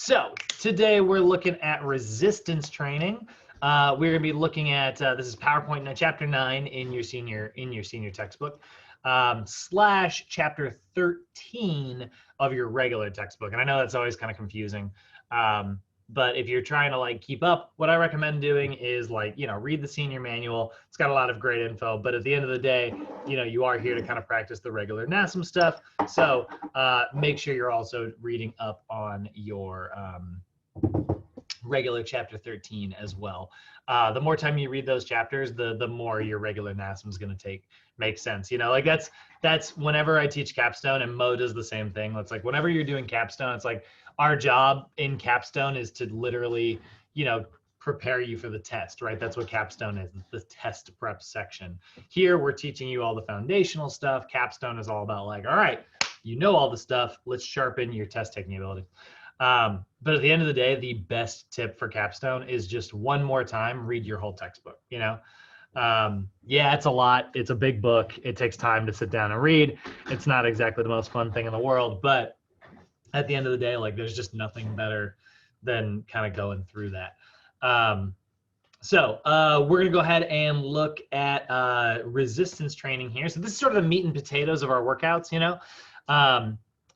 So today we're looking at resistance training. We're going to be looking at this is PowerPoint chapter 9 in your senior textbook, slash chapter 13 of your regular textbook. And I know that's always kind of confusing. But if you're trying to like keep up, what I recommend doing is like, read the senior manual. It's got a lot of great info, but at the end of the day, you are here to kind of practice the regular NASM stuff. So make sure you're also reading up on your regular chapter 13 as well. The more time you read those chapters, the more your regular NASM is going to make sense. Like that's whenever I teach capstone, and Mo does the same thing. It's like whenever you're doing capstone, it's like our job in capstone is to literally, prepare you for the test, right? That's what capstone is, the test prep section. Here, we're teaching you all the foundational stuff. Capstone is all about like, all right, all the stuff, let's sharpen your test taking ability. But at the end of the day, the best tip for capstone is just one more time, read your whole textbook, Yeah, it's a lot. It's a big book. It takes time to sit down and read. It's not exactly the most fun thing in the world, but at the end of the day, like there's just nothing better than kind of going through that. So we're going to go ahead and look at resistance training here. So this is sort of the meat and potatoes of our workouts,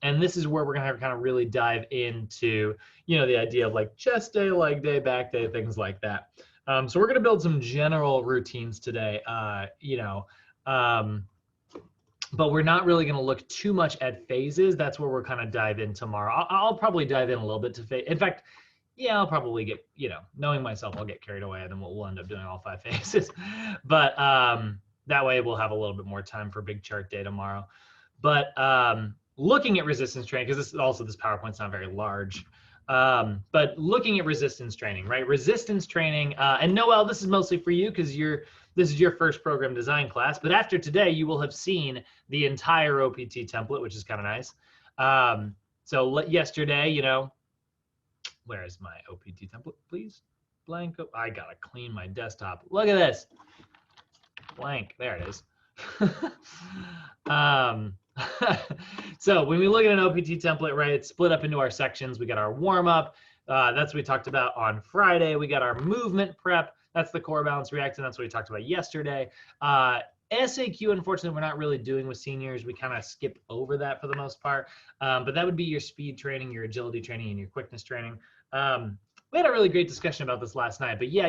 and this is where we're going to kind of really dive into, the idea of like chest day, leg day, back day, things like that. So we're going to build some general routines today, but we're not really going to look too much at phases. That's where we're kind of dive in tomorrow. I'll probably dive in a little bit to phase. In fact, I'll probably get, knowing myself, I'll get carried away and then we'll end up doing all 5 phases. But that way we'll have a little bit more time for big chart day tomorrow. But looking at resistance training, because this PowerPoint's not very large, but looking at resistance training, right? Resistance training, and Noel, this is mostly for you because this is your first program design class, but after today, you will have seen the entire OPT template, which is kind of nice. So yesterday, where is my OPT template, please? Blank, I gotta clean my desktop. Look at this, blank, there it is. So when we look at an OPT template, right, it's split up into our sections. We got our warm up, that's what we talked about on Friday. We got our movement prep. That's the core balance reaction. That's what we talked about yesterday. SAQ, unfortunately, we're not really doing with seniors. We kind of skip over that for the most part. But that would be your speed training, your agility training, and your quickness training. We had a really great discussion about this last night. But yeah,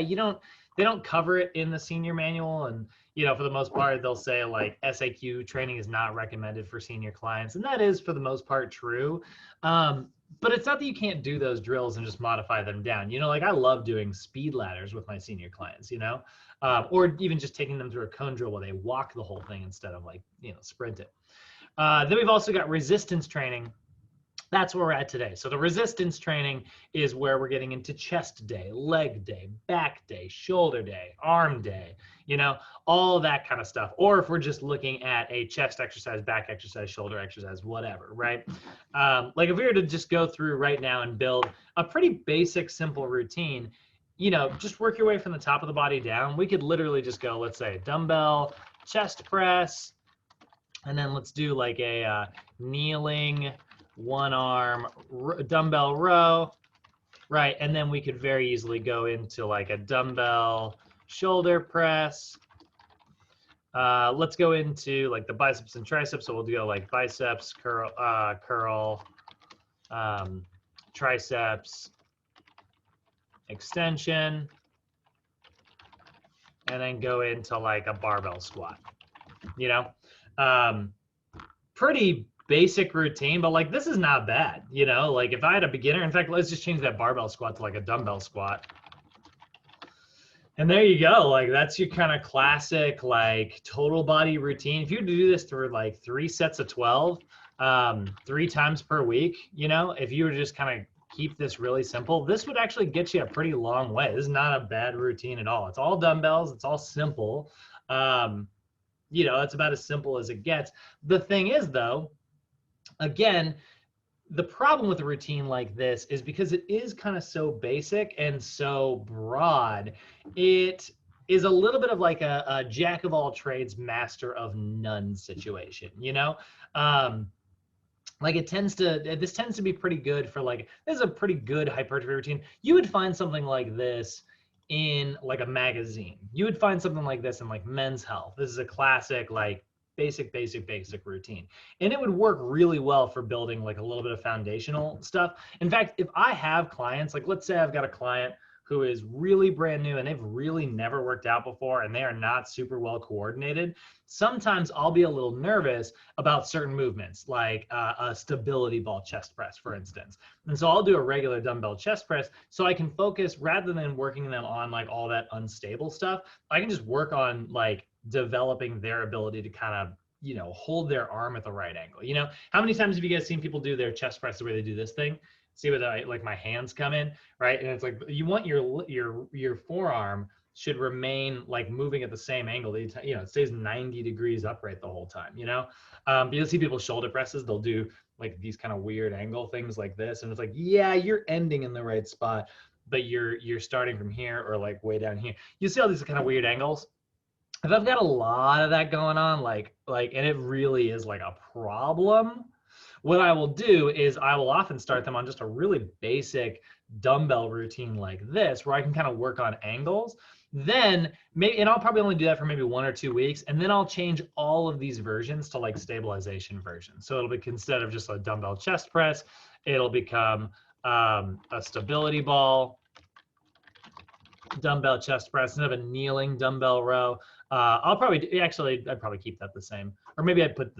they don't cover it in the senior manual. And for the most part, they'll say like SAQ training is not recommended for senior clients. And that is for the most part true. But it's not that you can't do those drills and just modify them down. Like I love doing speed ladders with my senior clients, or even just taking them through a cone drill where they walk the whole thing instead of like, sprint it. Then we've also got resistance training. That's where we're at today. So the resistance training is where we're getting into chest day, leg day, back day, shoulder day, arm day, all that kind of stuff. Or if we're just looking at a chest exercise, back exercise, shoulder exercise, whatever, right? Like if we were to just go through right now and build a pretty basic, simple routine, just work your way from the top of the body down. We could literally just go, let's say dumbbell, chest press, and then let's do like a kneeling, one arm dumbbell row, right? And then we could very easily go into like a dumbbell shoulder press. Let's go into like the biceps and triceps. So we'll go like biceps, curl, triceps, extension, and then go into like a barbell squat, pretty basic routine, but like this is not bad, like if I had a beginner, in fact, let's just change that barbell squat to like a dumbbell squat. And there you go. Like that's your kind of classic, like total body routine. If you do this for like 3 sets of 12, 3 times per week, if you were to just kind of keep this really simple, this would actually get you a pretty long way. This is not a bad routine at all. It's all dumbbells. It's all simple. It's about as simple as it gets. The thing is though, again, the problem with a routine like this is because it is kind of so basic and so broad, it is a little bit of like a jack of all trades, master of none situation, like this tends to be pretty good for like, this is a pretty good hypertrophy routine. You would find something like this in like a magazine. You would find something like this in like Men's Health. This is a classic, like basic routine. And it would work really well for building like a little bit of foundational stuff. In fact, if I have clients, like let's say I've got a client who is really brand new and they've really never worked out before and they are not super well coordinated, sometimes I'll be a little nervous about certain movements, like a stability ball chest press, for instance. And so I'll do a regular dumbbell chest press so I can focus, rather than working them on like all that unstable stuff, I can just work on like developing their ability to kind of, you know, hold their arm at the right angle. You know, how many times have you guys seen people do their chest press the way they do this thing? See what like my hands come in, right? And it's like you want your forearm should remain like moving at the same angle. You know, it stays 90 degrees upright the whole time, you know? But you'll see people shoulder presses, they'll do like these kind of weird angle things like this. And it's like, yeah, you're ending in the right spot, but you're starting from here or like way down here. You see all these kind of weird angles. If I've got a lot of that going on, like, and it really is like a problem, what I will do is I will often start them on just a really basic dumbbell routine like this, where I can kind of work on angles. Then maybe, and I'll probably only do that for maybe 1 or 2 weeks, and then I'll change all of these versions to like stabilization versions. So it'll be, instead of just a dumbbell chest press, it'll become a stability ball dumbbell chest press, instead of a kneeling dumbbell row. I'd probably keep that the same, or maybe I'd put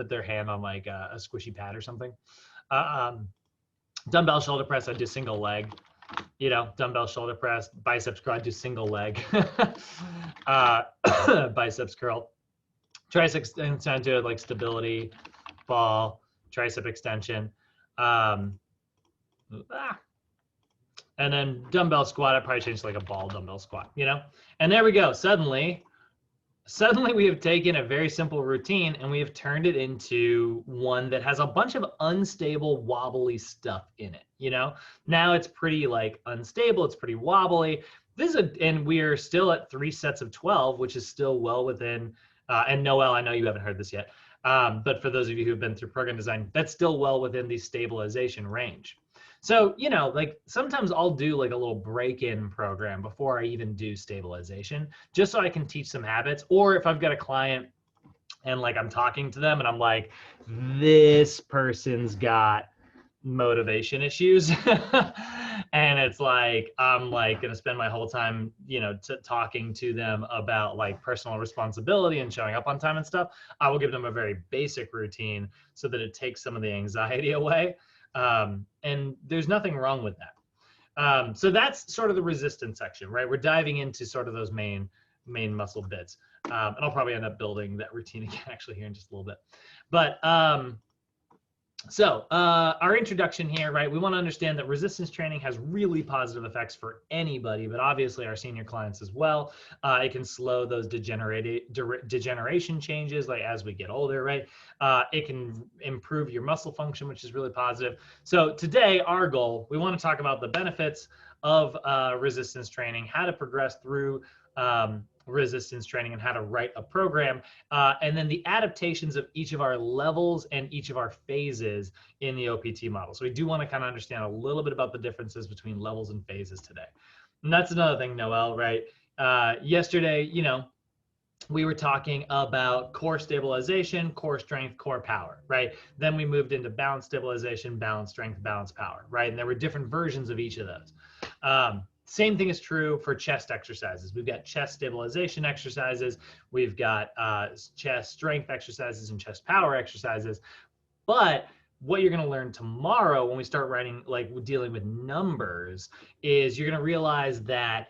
their hand on like a squishy pad or something. Dumbbell shoulder press, I'd do single leg. You know, dumbbell shoulder press, biceps curl, I'd do single leg. Biceps curl, tricep extension, like stability ball, tricep extension. And then dumbbell squat, I'd probably change to like a ball dumbbell squat, you know? And there we go. Suddenly we have taken a very simple routine and we have turned it into one that has a bunch of unstable, wobbly stuff in it, you know? Now it's pretty like unstable, it's pretty wobbly. And we're still at 3 sets of 12, which is still well within, and Noel, I know you haven't heard this yet, but for those of you who've been through program design, that's still well within the stabilization range. So, you know, like sometimes I'll do like a little break-in program before I even do stabilization, just so I can teach some habits. Or if I've got a client and like I'm talking to them and I'm like, this person's got motivation issues. And it's like, I'm like gonna spend my whole time, you know, talking to them about like personal responsibility and showing up on time and stuff. I will give them a very basic routine so that it takes some of the anxiety away. And there's nothing wrong with that. So that's sort of the resistance section, right? We're diving into sort of those main muscle bits. And I'll probably end up building that routine again actually here in just a little bit. But so our introduction here, right? We want to understand that resistance training has really positive effects for anybody, but obviously our senior clients as well. It can slow those degeneration changes, like as we get older, right? It can improve your muscle function, which is really positive. So today, our goal, we want to talk about the benefits of resistance training, how to progress through resistance training and how to write a program, and then the adaptations of each of our levels and each of our phases in the OPT model. So we do want to kind of understand a little bit about the differences between levels and phases today. And that's another thing, Noel, right? Yesterday, you know, we were talking about core stabilization, core strength, core power, right? Then we moved into balance stabilization, balance strength, balance power, right? And there were different versions of each of those. Same thing is true for chest exercises. We've got chest stabilization exercises. We've got chest strength exercises and chest power exercises. But what you're going to learn tomorrow when we start writing, like dealing with numbers, is you're going to realize that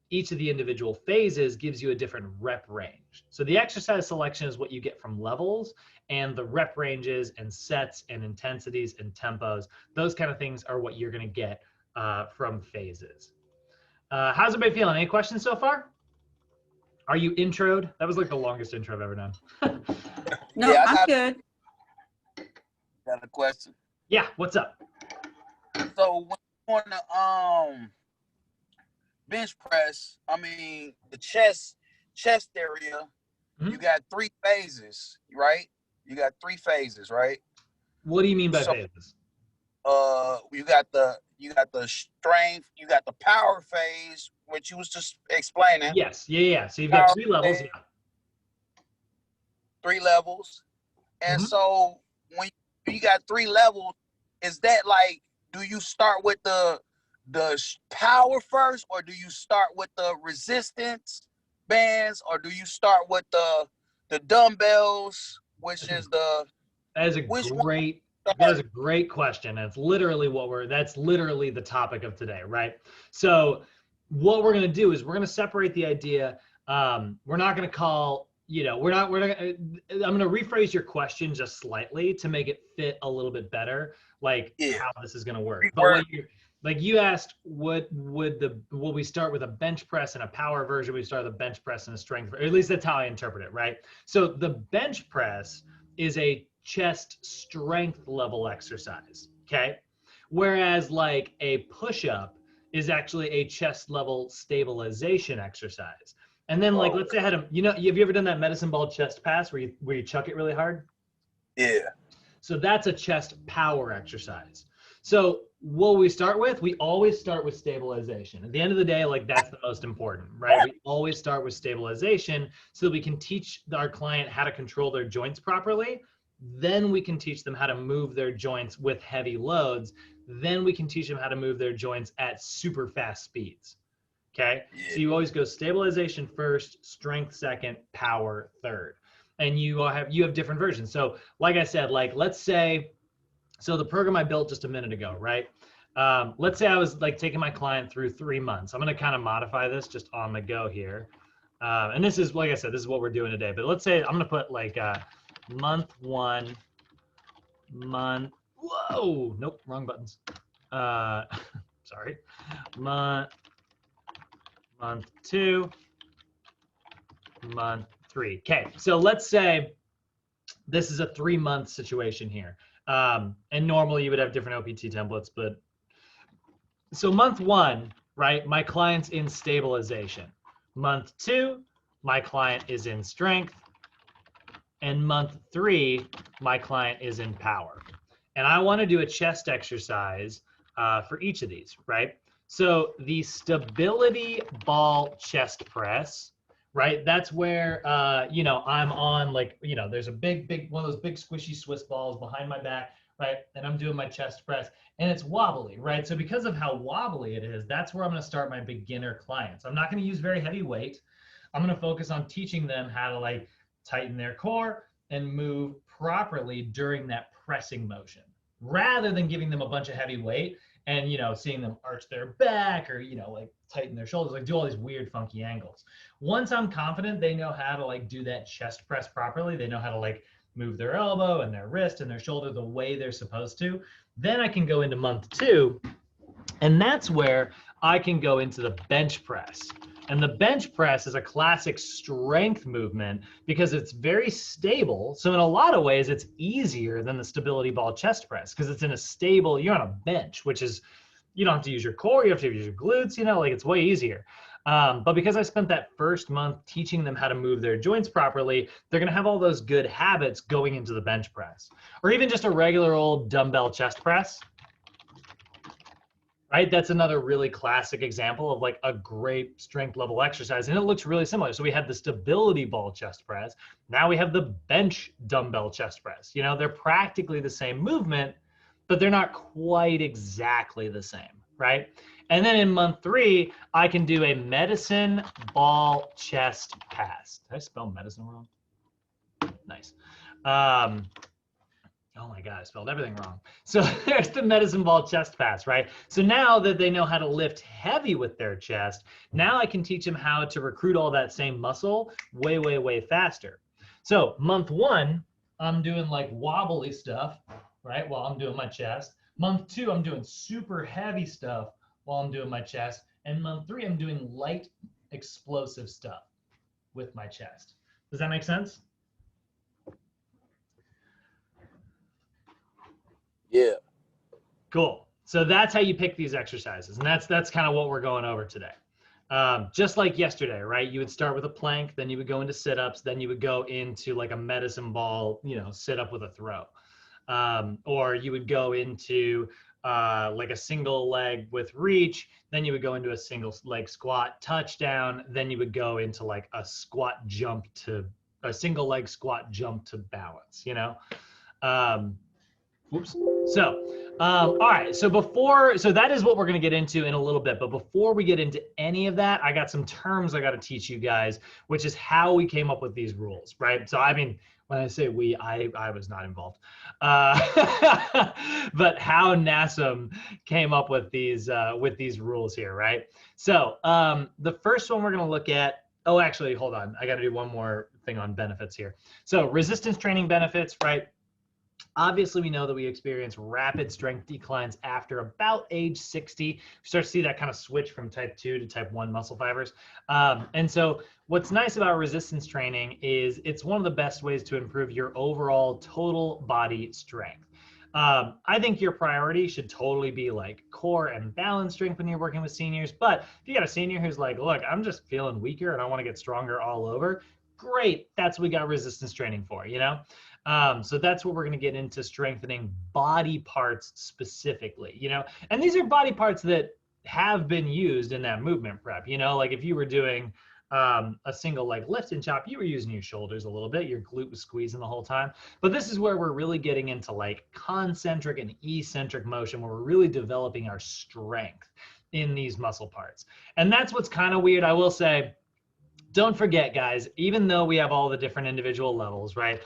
each of the individual phases gives you a different rep range. So the exercise selection is what you get from levels, and the rep ranges and sets and intensities and tempos, those kind of things are what you're going to get from phases. How's everybody feeling? Any questions so far? Are you introed? That was like the longest intro I've ever done. No, yeah, I'm good. Got a question? Yeah, what's up? So when you want to bench press, I mean the chest area, you got 3 phases, right? You got 3 phases, right? What do you mean by So, phases? you got the strength, you got the power phase, which you was just explaining. Yes. Yeah. So you've got Power 3 levels. phase, Yeah. 3 levels. And Mm-hmm. so when you got 3 levels, is that like, do you start with the power first, or do you start with the resistance bands, or do you start with the dumbbells, which is the That is a which one great that is start? a great question. That's literally that's literally the topic of today, right? So what we're going to do is we're going to separate the idea. We're not going to call, I'm going to rephrase your question just slightly to make it fit a little bit better, like Yeah, how this is going to work. But reword. what you asked, will we start with a bench press and a power version? We start with a bench press and a strength, or at least that's how I interpret it, right? So the bench press is a chest strength level exercise, okay? Whereas like a push-up is actually a chest level stabilization exercise. And then like, let's say I had have you ever done that medicine ball chest pass where you chuck it really hard? Yeah. So that's a chest power exercise. So what we start with, we always start with stabilization. At the end of the day, like that's the most important, right? We always start with stabilization so that we can teach our client how to control their joints properly. Then we can teach them how to move their joints with heavy loads. Then we can teach them how to move their joints at super fast speeds. Okay. Yeah. So you always go stabilization first, strength second, power third. And you have different versions. So like I said, like let's say, so the program I built just a minute ago, right? Let's say I was like taking my client through 3 months. I'm going to kind of modify this just on the go here. And this is, like I said, this is what we're doing today. But let's say I'm going to put like month 1, whoa, nope, wrong buttons. Sorry. Month 2, month 3. Okay, so let's say this is a 3-month situation here. And normally you would have different OPT templates, but so month 1, right, my client's in stabilization. Month 2, my client is in strength. And month 3, my client is in power. And I want to do a chest exercise for each of these, right? So the stability ball chest press, right? That's where, I'm on like, there's a big, one of those big squishy Swiss balls behind my back, right? And I'm doing my chest press and it's wobbly, right? So because of how wobbly it is, that's where I'm going to start my beginner clients. I'm not going to use very heavy weight. I'm going to focus on teaching them how to like tighten their core and move properly during that pressing motion, rather than giving them a bunch of heavy weight and seeing them arch their back or like tighten their shoulders, like do all these weird funky angles. Once I'm confident they know how to like do that chest press properly, they know how to like move their elbow and their wrist and their shoulder the way they're supposed to, then I can go into month 2, and that's where I can go into the bench press. And the bench press is a classic strength movement because it's very stable. So in a lot of ways, it's easier than the stability ball chest press because it's in a stable, you're on a bench, which is, you don't have to use your core, you have to use your glutes, like it's way easier. But because I spent that first month teaching them how to move their joints properly, they're going to have all those good habits going into the bench press, or even just a regular old dumbbell chest press. Right, that's another really classic example of like a great strength level exercise, and it looks really similar. So we had the stability ball chest press. Now we have the bench dumbbell chest press. They're practically the same movement, but they're not quite exactly the same, right? And then in month 3, I can do a medicine ball chest pass. Did I spell medicine wrong? Nice. Oh my God, I spelled everything wrong. So there's the medicine ball chest pass, right? So now that they know how to lift heavy with their chest, now I can teach them how to recruit all that same muscle way, way, way faster. So month 1, I'm doing like wobbly stuff, right, while I'm doing my chest. Month 2, I'm doing super heavy stuff while I'm doing my chest. And month 3, I'm doing light explosive stuff with my chest. Does that make sense? Yeah. Cool. So that's how you pick these exercises. And that's kind of what we're going over today. Just like yesterday, right? You would start with a plank, then you would go into sit-ups, then you would go into like a medicine ball, sit-up with a throw. Or you would go into like a single leg with reach, then you would go into a single leg squat touchdown, then you would go into like a squat jump to a single leg squat jump to balance, you know? Whoops. So, all right. So that is what we're going to get into in a little bit. But before we get into any of that, I got some terms I got to teach you guys, which is how we came up with these rules, right? So, I mean, when I say we, I was not involved, but how NASM came up with these rules here, right? So, the first one we're going to look at. Oh, actually, hold on. I got to do one more thing on benefits here. So, resistance training benefits, right? Obviously, we know that we experience rapid strength declines after about age 60. We start to see that kind of switch from type 2 to type 1 muscle fibers. And so what's nice about resistance training is it's one of the best ways to improve your overall total body strength. I think your priority should totally be like core and balance strength when you're working with seniors. But if you got a senior who's like, look, I'm just feeling weaker and I want to get stronger all over, great. That's what we got resistance training for, you know? So that's what we're going to get into, strengthening body parts specifically, you know, and these are body parts that have been used in that movement prep, you know, like if you were doing a single leg lift and chop, you were using your shoulders a little bit, your glute was squeezing the whole time. But this is where we're really getting into like concentric and eccentric motion, where we're really developing our strength in these muscle parts. And that's what's kind of weird. I will say, don't forget, guys, even though we have all the different individual levels, right?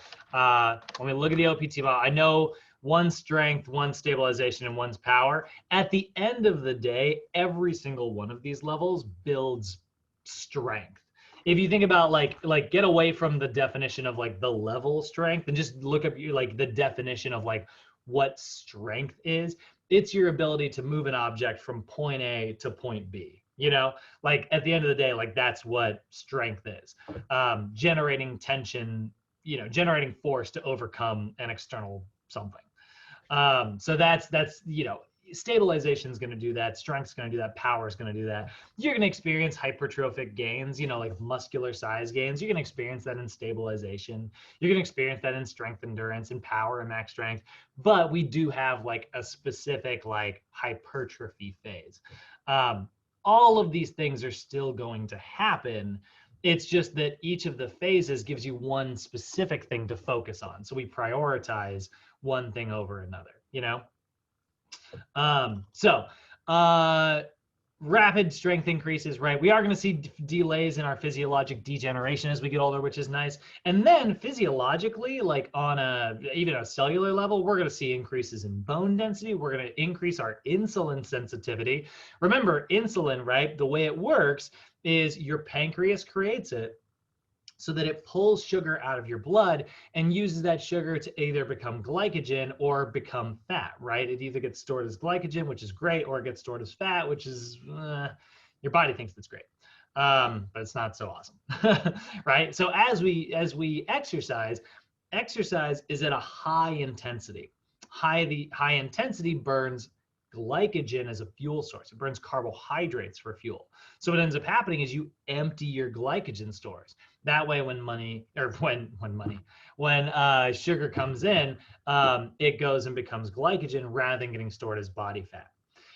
When we look at the OPT model, I know one's strength, one's stabilization, and one's power. At the end of the day, every single one of these levels builds strength. If you think about like get away from the definition of like the level strength and just look up like the definition of like what strength is, it's your ability to move an object from point A to point B. You know, like at the end of the day, like that's what strength is. Generating tension, you know, generating force to overcome an external something. So that's, you know, stabilization is going to do that. Strength is going to do that. Power is going to do that. You're going to experience hypertrophic gains, you know, like muscular size gains. You're going to experience that in stabilization. You're going to experience that in strength, endurance, and power and max strength. But we do have like a specific like hypertrophy phase. All of these things are still going to happen. It's just that each of the phases gives you one specific thing to focus on. So we prioritize one thing over another, you know? Rapid strength increases, right? We are going to see delays in our physiologic degeneration as we get older, which is nice. And then physiologically, like on even a cellular level, we're going to see increases in bone density. We're going to increase our insulin sensitivity. Remember, insulin, right? The way it works is your pancreas creates it so that it pulls sugar out of your blood and uses that sugar to either become glycogen or become fat, right? It either gets stored as glycogen, which is great, or it gets stored as fat, which is, your body thinks that's great, but it's not so awesome, right? So as we exercise is at a high intensity. High intensity burns glycogen as a fuel source. It burns carbohydrates for fuel. So what ends up happening is you empty your glycogen stores. That way, when sugar comes in, it goes and becomes glycogen rather than getting stored as body fat.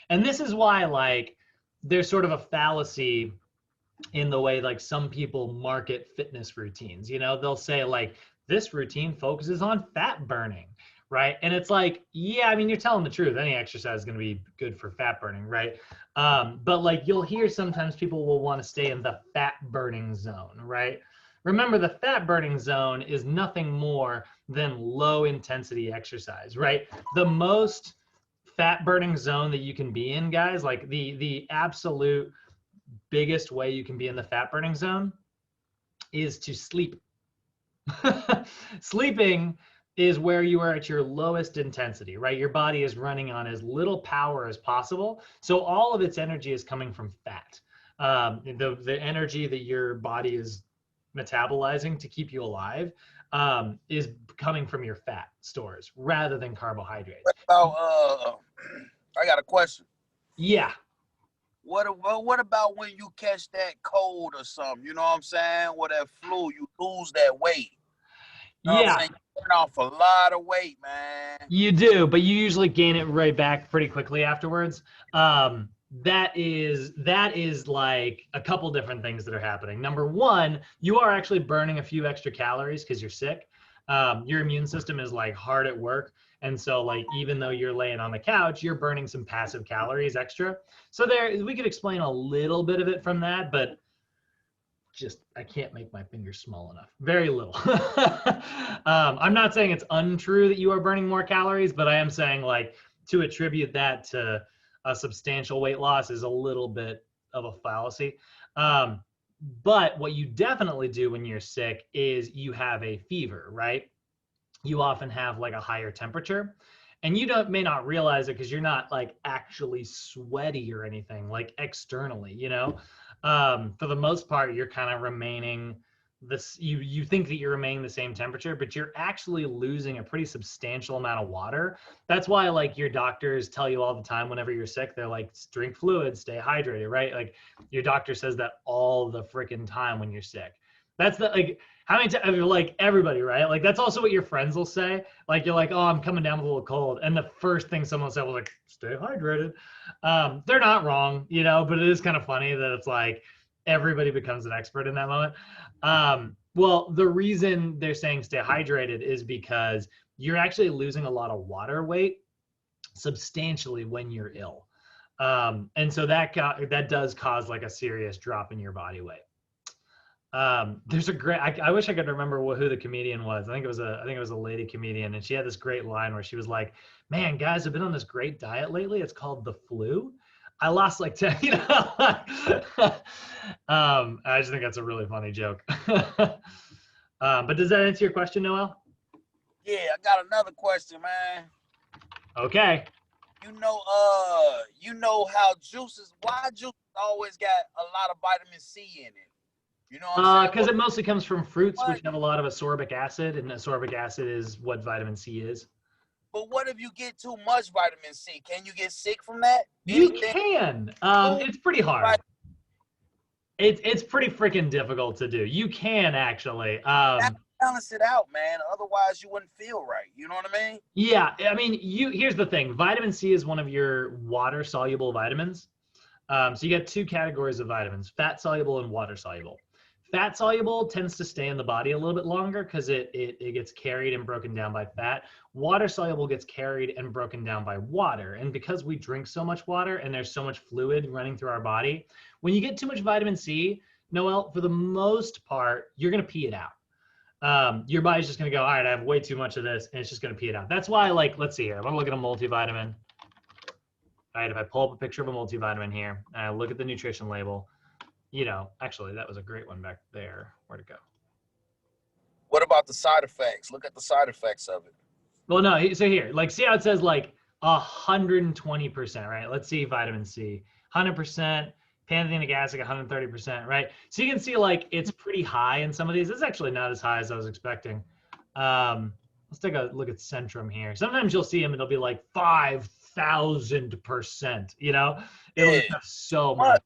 And this is why, like, there's sort of a fallacy in the way like some people market fitness routines. You know, they'll say like this routine focuses on fat burning, right? And it's like, yeah, I mean, you're telling the truth. Any exercise is going to be good for fat burning, right? But like you'll hear sometimes people will want to stay in the fat burning zone, right? Remember, the fat burning zone is nothing more than low intensity exercise, right? The most fat burning zone that you can be in, guys, like the absolute biggest way you can be in the fat burning zone is to sleep. Sleeping is where you are at your lowest intensity, right? Your body is running on as little power as possible. So all of its energy is coming from fat. The energy that your body is metabolizing to keep you alive is coming from your fat stores rather than carbohydrates. I got a question. Yeah. What about when you catch that cold or something? You know what I'm saying? Or that flu, you lose that weight. You know yeah. burn off a lot of weight, man. You do, but you usually gain it right back pretty quickly afterwards. That is like a couple different things that are happening. Number one, you are actually burning a few extra calories because you're sick. Your immune system is like hard at work. And so like, even though you're laying on the couch, you're burning some passive calories extra. So there, we could explain a little bit of it from that, but I can't make my fingers small enough. Very little. I'm not saying it's untrue that you are burning more calories, but I am saying like to attribute that to a substantial weight loss is a little bit of a fallacy. But what you definitely do when you're sick is you have a fever, right? You often have like a higher temperature, and you may not realize it because you're not like actually sweaty or anything like externally, you know? For the most part, you're kind of remaining this, you think that you're remaining the same temperature, but you're actually losing a pretty substantial amount of water. That's why like your doctors tell you all the time whenever you're sick, they're like, drink fluids, stay hydrated, right? Like your doctor says that all the freaking time when you're sick. That's the, like, how many times, like everybody, right? Like that's also what your friends will say. Like you're like, oh, I'm coming down with a little cold. And the first thing someone said was like, stay hydrated. They're not wrong, you know, but it is kind of funny that it's like everybody becomes an expert in that moment. Well, the reason they're saying stay hydrated is because you're actually losing a lot of water weight substantially when you're ill. And so that does cause like a serious drop in your body weight. There's a great, I wish I could remember who the comedian was. I think it was a lady comedian, and she had this great line where she was like, man, guys, I've been on this great diet lately. It's called the flu. I lost like 10, you know. I just think that's a really funny joke. But does that answer your question, Noel? Yeah, I got another question, man. Okay. You know how why juices always got a lot of vitamin C in it? You know what I'm saying? Because it mostly comes from fruits, which have a lot of ascorbic acid, and ascorbic acid is what vitamin C is. But what if you get too much vitamin C? Can you get sick from that? You can. It's pretty hard. Right. It's pretty freaking difficult to do. You can actually. Balance it out, man. Otherwise, you wouldn't feel right. You know what I mean? Yeah. I mean, here's the thing. Vitamin C is one of your water-soluble vitamins. So you got two categories of vitamins: fat-soluble and water-soluble. Fat soluble tends to stay in the body a little bit longer because it gets carried and broken down by fat. Water soluble gets carried and broken down by water. And because we drink so much water and there's so much fluid running through our body, when you get too much vitamin C, Noel, for the most part, you're going to pee it out. Your body's just going to go, all right, I have way too much of this, and it's just going to pee it out. That's why, like, let's see here. I'm going to look at a multivitamin. All right, if I pull up a picture of a multivitamin here, and I look at the nutrition label, you know, actually, that was a great one back there. Where'd it go? What about the side effects? Look at the side effects of it. Well, no, so here, like, see how it says like 120%, right? Let's see vitamin C, 100%, pantothenic acid, 130%, right? So you can see like it's pretty high in some of these. It's actually not as high as I was expecting. Let's take a look at Centrum here. Sometimes you'll see them and it'll be like 5,000%, you know? It'll just have so much.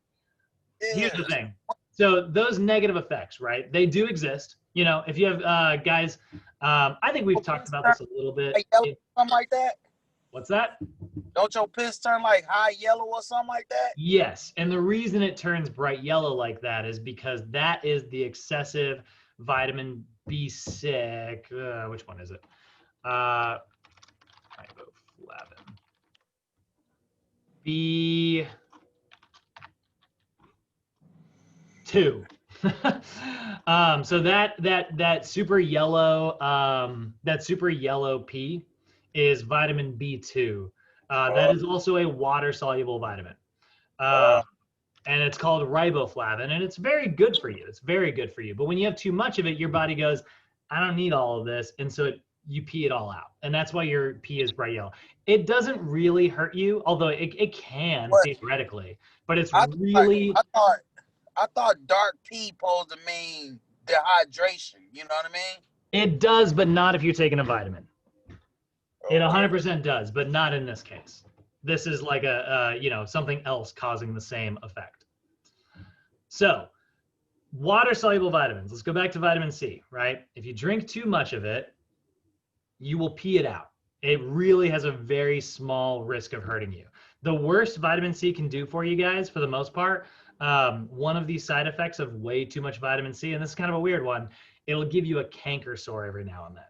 Here's the thing. So those negative effects, right? They do exist. You know, if you have guys, I think we've talked about this a little bit. Something like that? What's that? Don't your piss turn like high yellow or something like that? Yes. And the reason it turns bright yellow like that is because that is the excessive vitamin B6. Which one is it? Riboflavin. B2. So that super yellow P is vitamin B2. That is also a water soluble vitamin. And it's called riboflavin, and it's very good for you. It's very good for you. But when you have too much of it, your body goes, I don't need all of this. And so you pee it all out. And that's why your pee is bright yellow. It doesn't really hurt you, although it can theoretically, but it's really. I thought dark pee supposed to mean dehydration. You know what I mean? It does, but not if you're taking a vitamin. It 100% does, but not in this case. This is like something else causing the same effect. So water-soluble vitamins. Let's go back to vitamin C, right? If you drink too much of it, you will pee it out. It really has a very small risk of hurting you. The worst vitamin C can do for you guys, for the most part, one of these side effects of way too much vitamin C, and this is kind of a weird one, it'll give you a canker sore every now and then.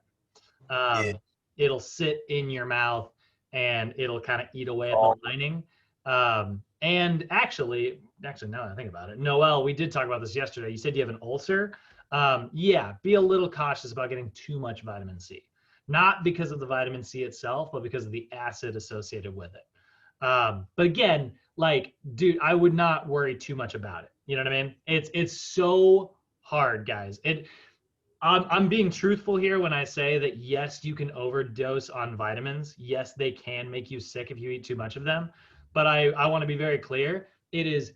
It'll sit in your mouth and it'll kind of eat away at the lining. And actually, now that I think about it, Noel, we did talk about this yesterday. You said you have an ulcer. Yeah, be a little cautious about getting too much vitamin C. Not because of the vitamin C itself, but because of the acid associated with it. But again, like, dude, I would not worry too much about it. You know what I mean? It's so hard, guys. I'm being truthful here when I say that yes, you can overdose on vitamins. Yes, they can make you sick if you eat too much of them. But I want to be very clear. It is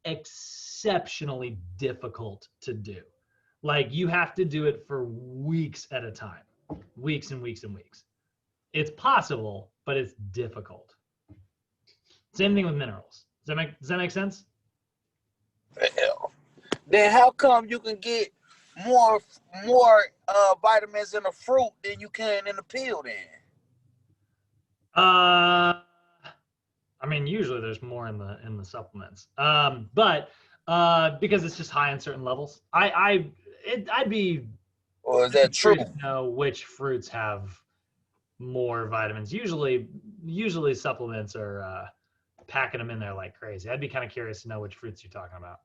exceptionally difficult to do. Like, you have to do it for weeks at a time. Weeks and weeks and weeks. It's possible, but it's difficult. Same thing with minerals. Does that make sense? Hell. Then how come you can get more vitamins in a fruit than you can in a pill then? I mean, usually there's more in the supplements. But because it's just high in certain levels. I'd be. Or is that true? To know which fruits have more vitamins. Usually supplements are packing them in there like crazy. I'd be kind of curious to know which fruits you're talking about.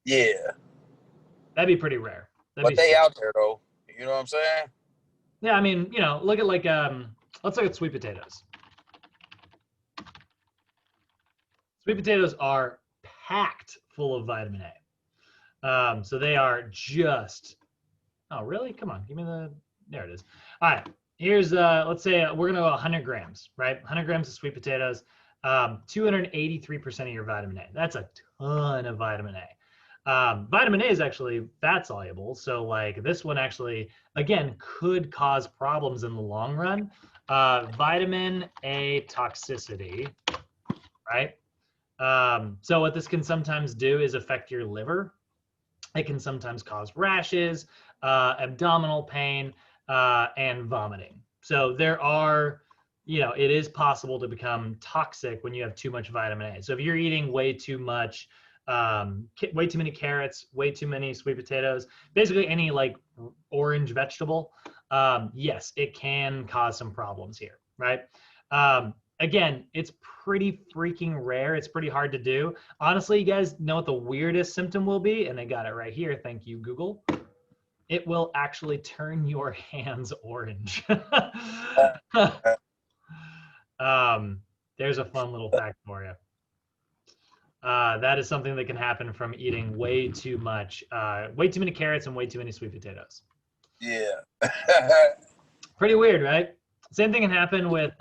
Yeah. That'd be pretty rare. But they out there though. You know what I'm saying? Yeah, I mean, look at like let's look at sweet potatoes. Sweet potatoes are packed full of vitamin A. So they are just. Oh, really? Come on, give me there it is. All right, here's, let's say we're gonna go 100 grams, right? 100 grams of sweet potatoes, 283% of your vitamin A. That's a ton of vitamin A. Vitamin A is actually fat soluble. So like this one actually, again, could cause problems in the long run. Vitamin A toxicity, right? So what this can sometimes do is affect your liver. It can sometimes cause rashes, abdominal pain, and vomiting. So there are, it is possible to become toxic when you have too much vitamin A. So if you're eating way too much, way too many carrots, way too many sweet potatoes, basically any like orange vegetable, yes, it can cause some problems here, right? Again, it's pretty freaking rare. It's pretty hard to do. Honestly, you guys know what the weirdest symptom will be? And they got it right here. Thank you, Google. It will actually turn your hands orange. There's a fun little fact for you. That is something that can happen from eating way too many carrots and way too many sweet potatoes. Yeah. Pretty weird, right? Same thing can happen with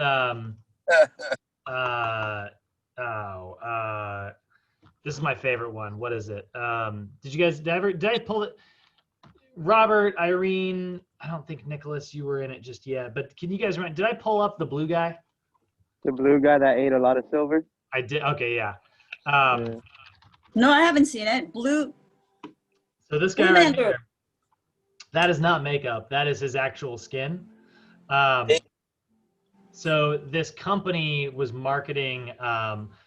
this is my favorite one. What is it? Did I pull it? Robert, Irene, I don't think Nicholas, you were in it just yet, but can you guys remember, did I pull up the blue guy? The blue guy that ate a lot of silver? I did. Okay, yeah. No, I haven't seen it. Blue. So this guy right here, that is not makeup. That is his actual skin. So this company was marketing.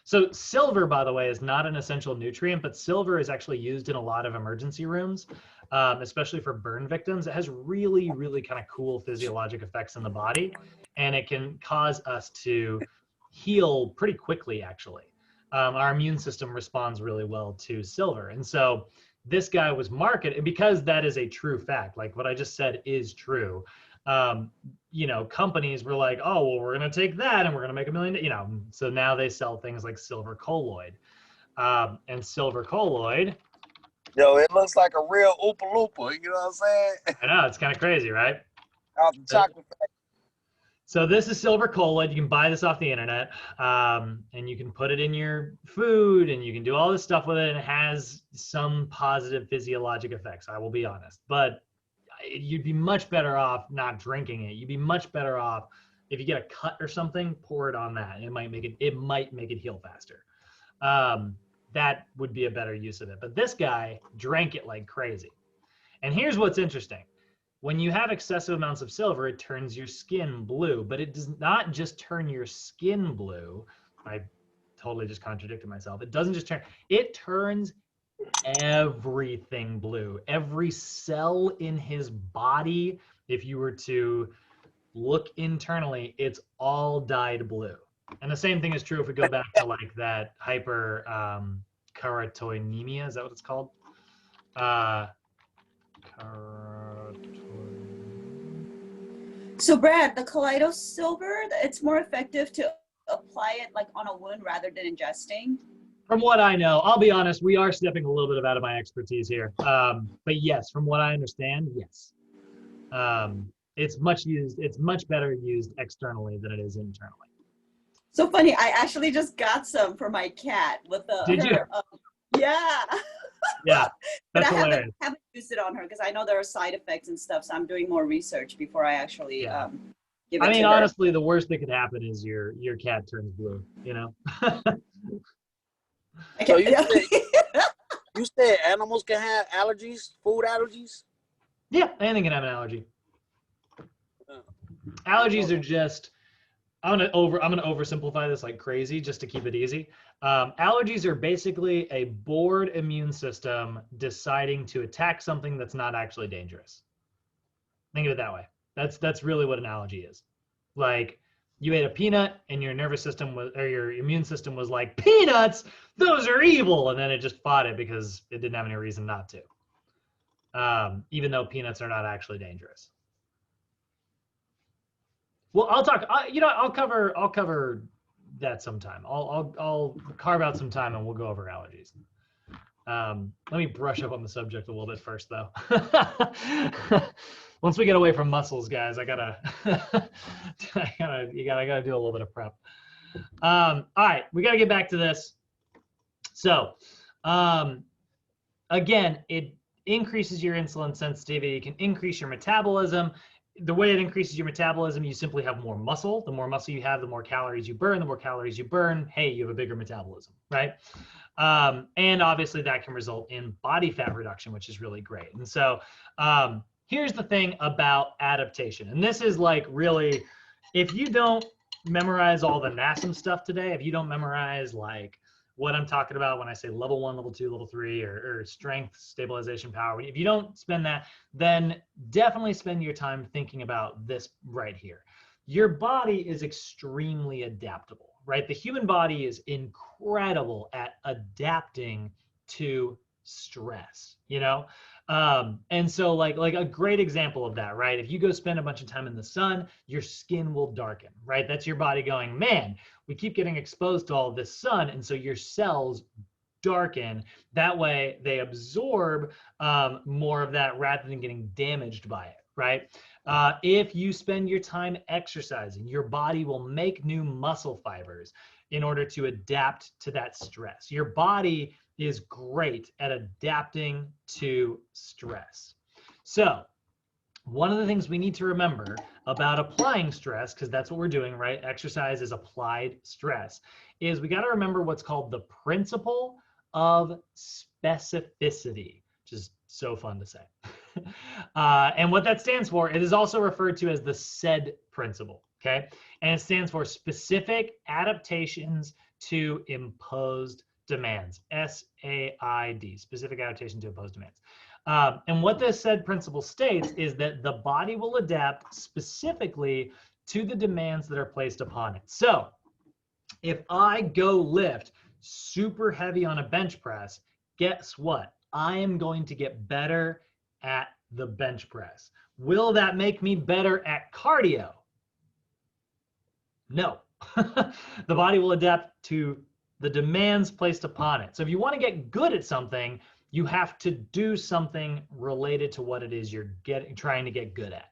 So silver, by the way, is not an essential nutrient, but silver is actually used in a lot of emergency rooms, especially for burn victims. It has really, really kind of cool physiologic effects in the body, and it can cause us to heal pretty quickly, actually. Our immune system responds really well to silver. And so this guy was marketed, because that is a true fact. Like what I just said is true. Companies were like, oh, well, we're going to take that and we're going to make $1 million, so now they sell things like silver colloid. And silver colloid. Yo, it looks like a real Oopa Loopa, you know what I'm saying? I know, it's kind of crazy, right? Out the chocolate factory. So this is silver colloid. You can buy this off the internet, and you can put it in your food, and you can do all this stuff with it, and it has some positive physiologic effects, I will be honest. But you'd be much better off not drinking it. You'd be much better off if you get a cut or something, pour it on that. It might make it heal faster. That would be a better use of it. But this guy drank it like crazy. And here's what's interesting. when you have excessive amounts of silver, it turns your skin blue, but it does not just turn your skin blue. I totally just contradicted myself. It doesn't just turn, it turns everything blue. Every cell in his body, if you were to look internally, it's all dyed blue. And the same thing is true if we go back to like that hyperkeratoinemia. Is that what it's called? So Brad, the Kaleidos silver, it's more effective to apply it like on a wound rather than ingesting? From what I know, I'll be honest, we are stepping a little bit out of my expertise here. But yes, from what I understand, yes. It's much better used externally than it is internally. So funny, I actually just got some for my cat with the Did you? Yeah. Yeah, But that's I hilarious. haven't used it on her because I know there are side effects and stuff, so I'm doing more research before I actually Yeah. give it I mean, to her. honestly, the worst that could happen is your cat turns blue, you know? So you said animals can have allergies, food allergies? Yeah, anything can have an allergy. Allergies are just, I'm gonna oversimplify this like crazy just to keep it easy. Allergies are basically a bored immune system deciding to attack something that's not actually dangerous. Think of it that way. That's really what an allergy is. Like, you ate a peanut and your nervous system was, or your immune system was like, peanuts, those are evil, and then it just fought it because it didn't have any reason not to. Even though peanuts are not actually dangerous. Well, I'll talk. I'll cover that sometime. I'll carve out some time and we'll go over allergies. Let me brush up on the subject a little bit first, though. Once we get away from muscles, guys, I gotta do a little bit of prep. All right, we gotta get back to this. So, again, it increases your insulin sensitivity. It can increase your metabolism. The way it increases your metabolism, you simply have more muscle. The more muscle you have, the more calories you burn. The more calories you burn, hey, you have a bigger metabolism, right? And obviously that can result in body fat reduction, which is really great. And so here's the thing about adaptation. And this is like really, if you don't memorize all the NASM stuff today, if you don't memorize like what I'm talking about when I say level 1, level 2, level 3, or strength, stabilization, power, if you don't spend that, then definitely spend your time thinking about this right here. Your body is extremely adaptable, right? The human body is incredible at adapting to stress, you know? And so like a great example of that, right? If you go spend a bunch of time in the sun, your skin will darken, right? That's your body going, man, we keep getting exposed to all this sun. And so your cells darken. That way they absorb more of that rather than getting damaged by it, right? If you spend your time exercising, your body will make new muscle fibers in order to adapt to that stress. Your body is great at adapting to stress. So one of the things we need to remember about applying stress, because that's what we're doing, right? Exercise is applied stress, is we got to remember what's called the principle of specificity, which is so fun to say. And what that stands for, it is also referred to as the SAID principle, okay? And it stands for specific adaptations to imposed demands, SAID, specific adaptation to imposed demands. And what this SAID principle states is that the body will adapt specifically to the demands that are placed upon it. So if I go lift super heavy on a bench press, guess what? I am going to get better at the bench press. Will that make me better at cardio? No. The body will adapt to the demands placed upon it. So if you want to get good at something, you have to do something related to what it is you're trying to get good at.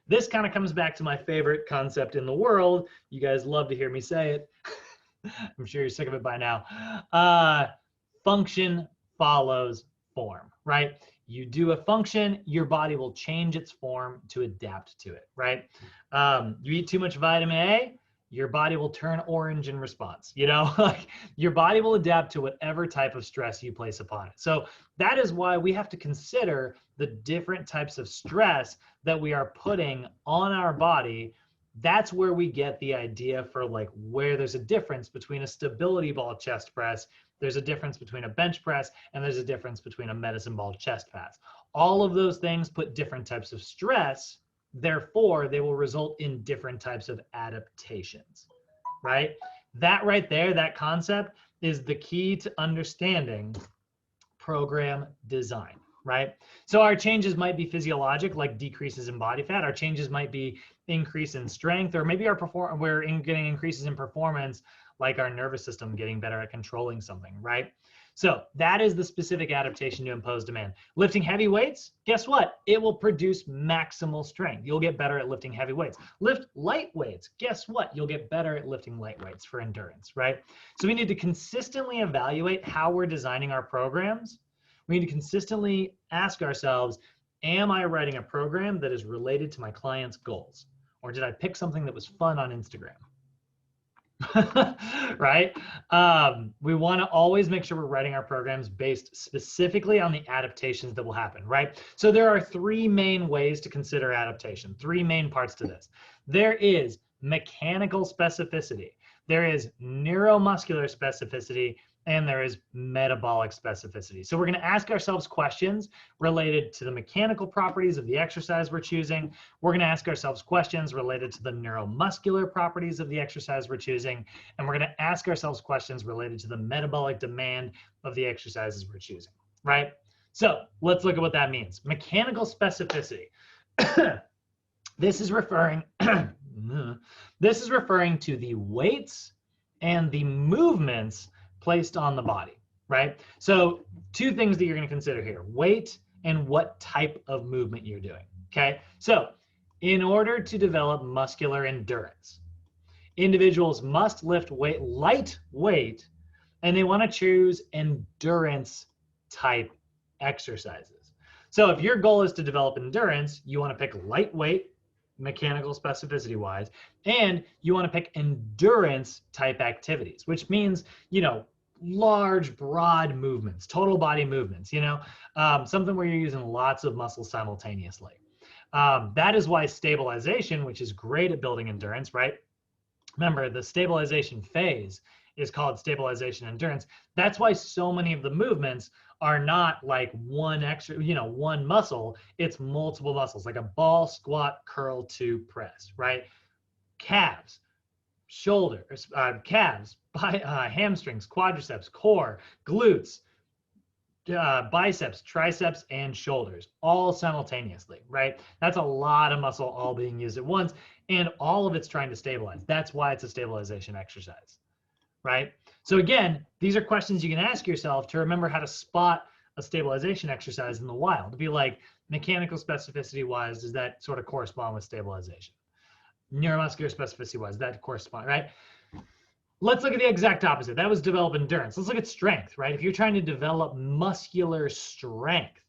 This kind of comes back to my favorite concept in the world. You guys love to hear me say it. I'm sure you're sick of it by now. Function follows form, right? You do a function, your body will change its form to adapt to it, right? You eat too much vitamin A, your body will turn orange in response. You know, like your body will adapt to whatever type of stress you place upon it. So that is why we have to consider the different types of stress that we are putting on our body. That's where we get the idea for like where there's a difference between a stability ball chest press, there's a difference between a bench press, and there's a difference between a medicine ball chest press. All of those things put different types of stress. Therefore, they will result in different types of adaptations, right? That right there, that concept is the key to understanding program design, right? So our changes might be physiologic, like decreases in body fat. Our changes might be increase in strength, or maybe we're getting increases in performance, like our nervous system getting better at controlling something, right? So that is the specific adaptation to impose demand. Lifting heavy weights, guess what? It will produce maximal strength. You'll get better at lifting heavy weights. Lift light weights, guess what? You'll get better at lifting light weights for endurance, right? So we need to consistently evaluate how we're designing our programs. We need to consistently ask ourselves, am I writing a program that is related to my client's goals? Or did I pick something that was fun on Instagram? Right? We want to always make sure we're writing our programs based specifically on the adaptations that will happen, right? So there are three main ways to consider adaptation, three main parts to this. There is mechanical specificity, there is neuromuscular specificity, and there is metabolic specificity. So we're going to ask ourselves questions related to the mechanical properties of the exercise we're choosing. We're going to ask ourselves questions related to the neuromuscular properties of the exercise we're choosing. And we're going to ask ourselves questions related to the metabolic demand of the exercises we're choosing, right? So let's look at what that means. Mechanical specificity. This is referring to the weights and the movements placed on the body, right? So two things that you're going to consider here: weight and what type of movement you're doing, okay? So in order to develop muscular endurance, individuals must lift light weight, and they want to choose endurance type exercises. So if your goal is to develop endurance, you want to pick lightweight, mechanical specificity wise, and you want to pick endurance type activities, which means, you know, large, broad movements, total body movements, you know, something where you're using lots of muscles simultaneously. That is why stabilization, which is great at building endurance, right? Remember, the stabilization phase is called stabilization endurance. That's why so many of the movements are not like one muscle. It's multiple muscles, like a ball, squat, curl, to press, right? Calves, shoulders, calves, hamstrings, quadriceps, core, glutes, biceps, triceps, and shoulders, all simultaneously, right? That's a lot of muscle all being used at once, and all of it's trying to stabilize. That's why it's a stabilization exercise, right? So again, these are questions you can ask yourself to remember how to spot a stabilization exercise in the wild. To be like, mechanical specificity wise, does that sort of correspond with stabilization? Neuromuscular specificity wise, that correspond, right? Let's look at the exact opposite. That was develop endurance. Let's look at strength, right? If you're trying to develop muscular strength,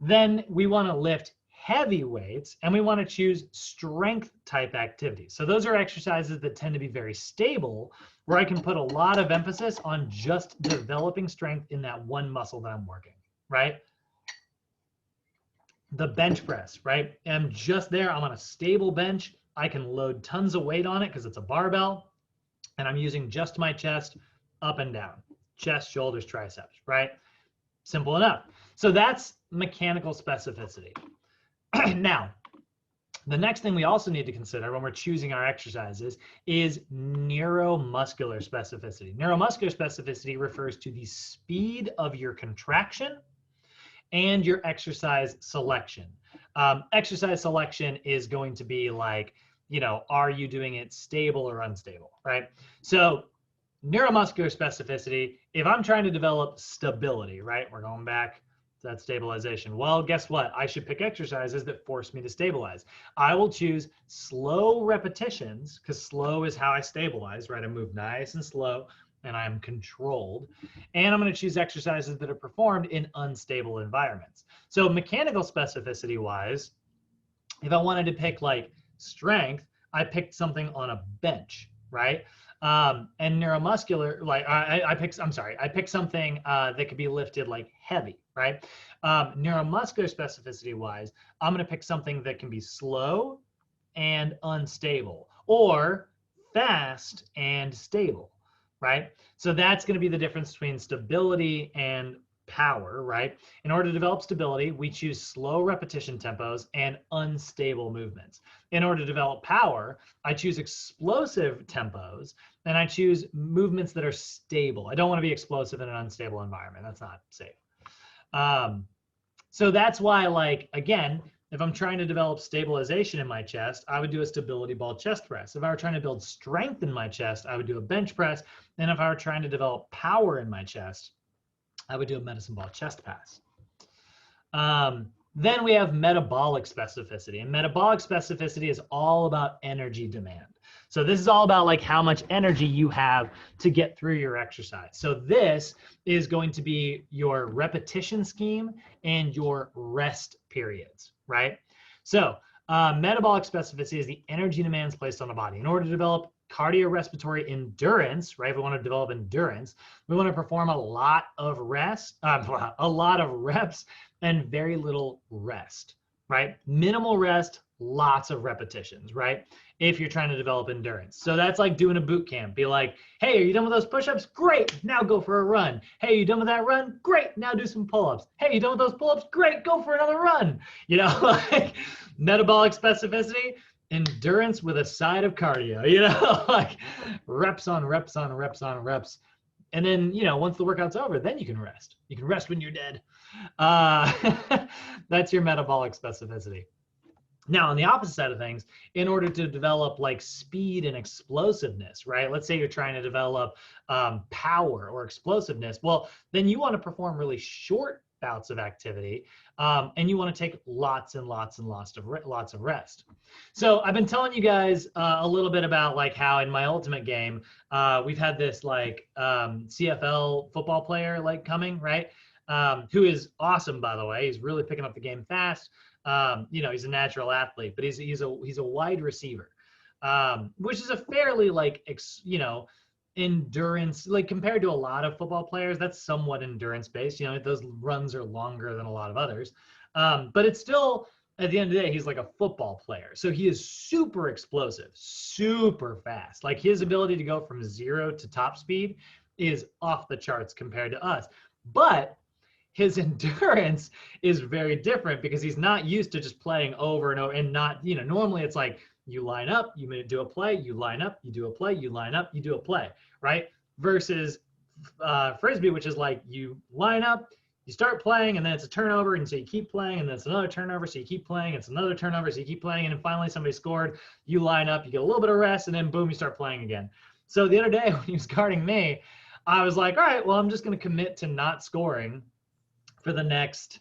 then we want to lift heavy weights and we want to choose strength type activities. So those are exercises that tend to be very stable, where I can put a lot of emphasis on just developing strength in that one muscle that I'm working, right? The bench press, right? I'm just there. I'm on a stable bench. I can load tons of weight on it because it's a barbell, and I'm using just my chest up and down, chest, shoulders, triceps, right? Simple enough. So that's mechanical specificity. Now, the next thing we also need to consider when we're choosing our exercises is neuromuscular specificity. Neuromuscular specificity refers to the speed of your contraction and your exercise selection. Exercise selection is going to be like, you know, are you doing it stable or unstable, right? So neuromuscular specificity, if I'm trying to develop stability, right? We're going back to that stabilization. Well, guess what? I should pick exercises that force me to stabilize. I will choose slow repetitions, because slow is how I stabilize, right? I move nice and slow and I'm controlled. And I'm going to choose exercises that are performed in unstable environments. So mechanical specificity wise, if I wanted to pick like strength, I picked something on a bench, right? And neuromuscular, like I pick something that could be lifted like heavy, right? Neuromuscular specificity wise, I'm going to pick something that can be slow and unstable, or fast and stable, right? So that's going to be the difference between stability and power, right? In order to develop stability, we choose slow repetition tempos and unstable movements. In order to develop power, I choose explosive tempos and I choose movements that are stable. I don't want to be explosive in an unstable environment. That's not safe. So that's why, like, again, if I'm trying to develop stabilization in my chest, I would do a stability ball chest press. If I were trying to build strength in my chest, I would do a bench press. And if I were trying to develop power in my chest, I would do a medicine ball chest pass. Then we have metabolic specificity. And metabolic specificity is all about energy demand. So this is all about like how much energy you have to get through your exercise. So this is going to be your repetition scheme and your rest periods, right? So metabolic specificity is the energy demands placed on the body. In order to develop cardiorespiratory endurance, right? If we want to develop endurance, we want to perform a lot of reps and very little rest, right? Minimal rest, lots of repetitions, right? If you're trying to develop endurance. So that's like doing a boot camp. Be like, hey, are you done with those push-ups? Great, now go for a run. Hey, you done with that run? Great, now do some pull-ups. Hey, you done with those pull-ups? Great, go for another run. You know, like metabolic specificity, endurance with a side of cardio, you know, like reps on reps on reps on reps. And then, you know, once the workout's over, then you can rest. You can rest when you're dead. That's your metabolic specificity. Now, on the opposite side of things, in order to develop like speed and explosiveness, right? Let's say you're trying to develop power or explosiveness. Well, then you want to perform really short bouts of activity, and you want to take lots and lots and lots of rest. So I've been telling you guys a little bit about like how in my ultimate game, we've had this like CFL football player like coming, right? Who is awesome, by the way. He's really picking up the game fast. You know, he's a natural athlete, but he's a wide receiver, which is a fairly like you know, endurance, like compared to a lot of football players, that's somewhat endurance based. You know, those runs are longer than a lot of others, but it's still, at the end of the day, he's like a football player. So he is super explosive, super fast. Like his ability to go from 0 to top speed is off the charts compared to us. But his endurance is very different because he's not used to just playing over and over and not, you know, normally it's like you line up, you do a play, you line up, you do a play, you line up, you do a play, right? Versus Frisbee, which is like you line up, you start playing, and then it's a turnover, and so you keep playing, and then it's another turnover, so you keep playing, it's another turnover, so you keep playing, and then finally somebody scored, you line up, you get a little bit of rest, and then boom, you start playing again. So the other day when he was guarding me, I was like, all right, well, I'm just going to commit to not scoring for the next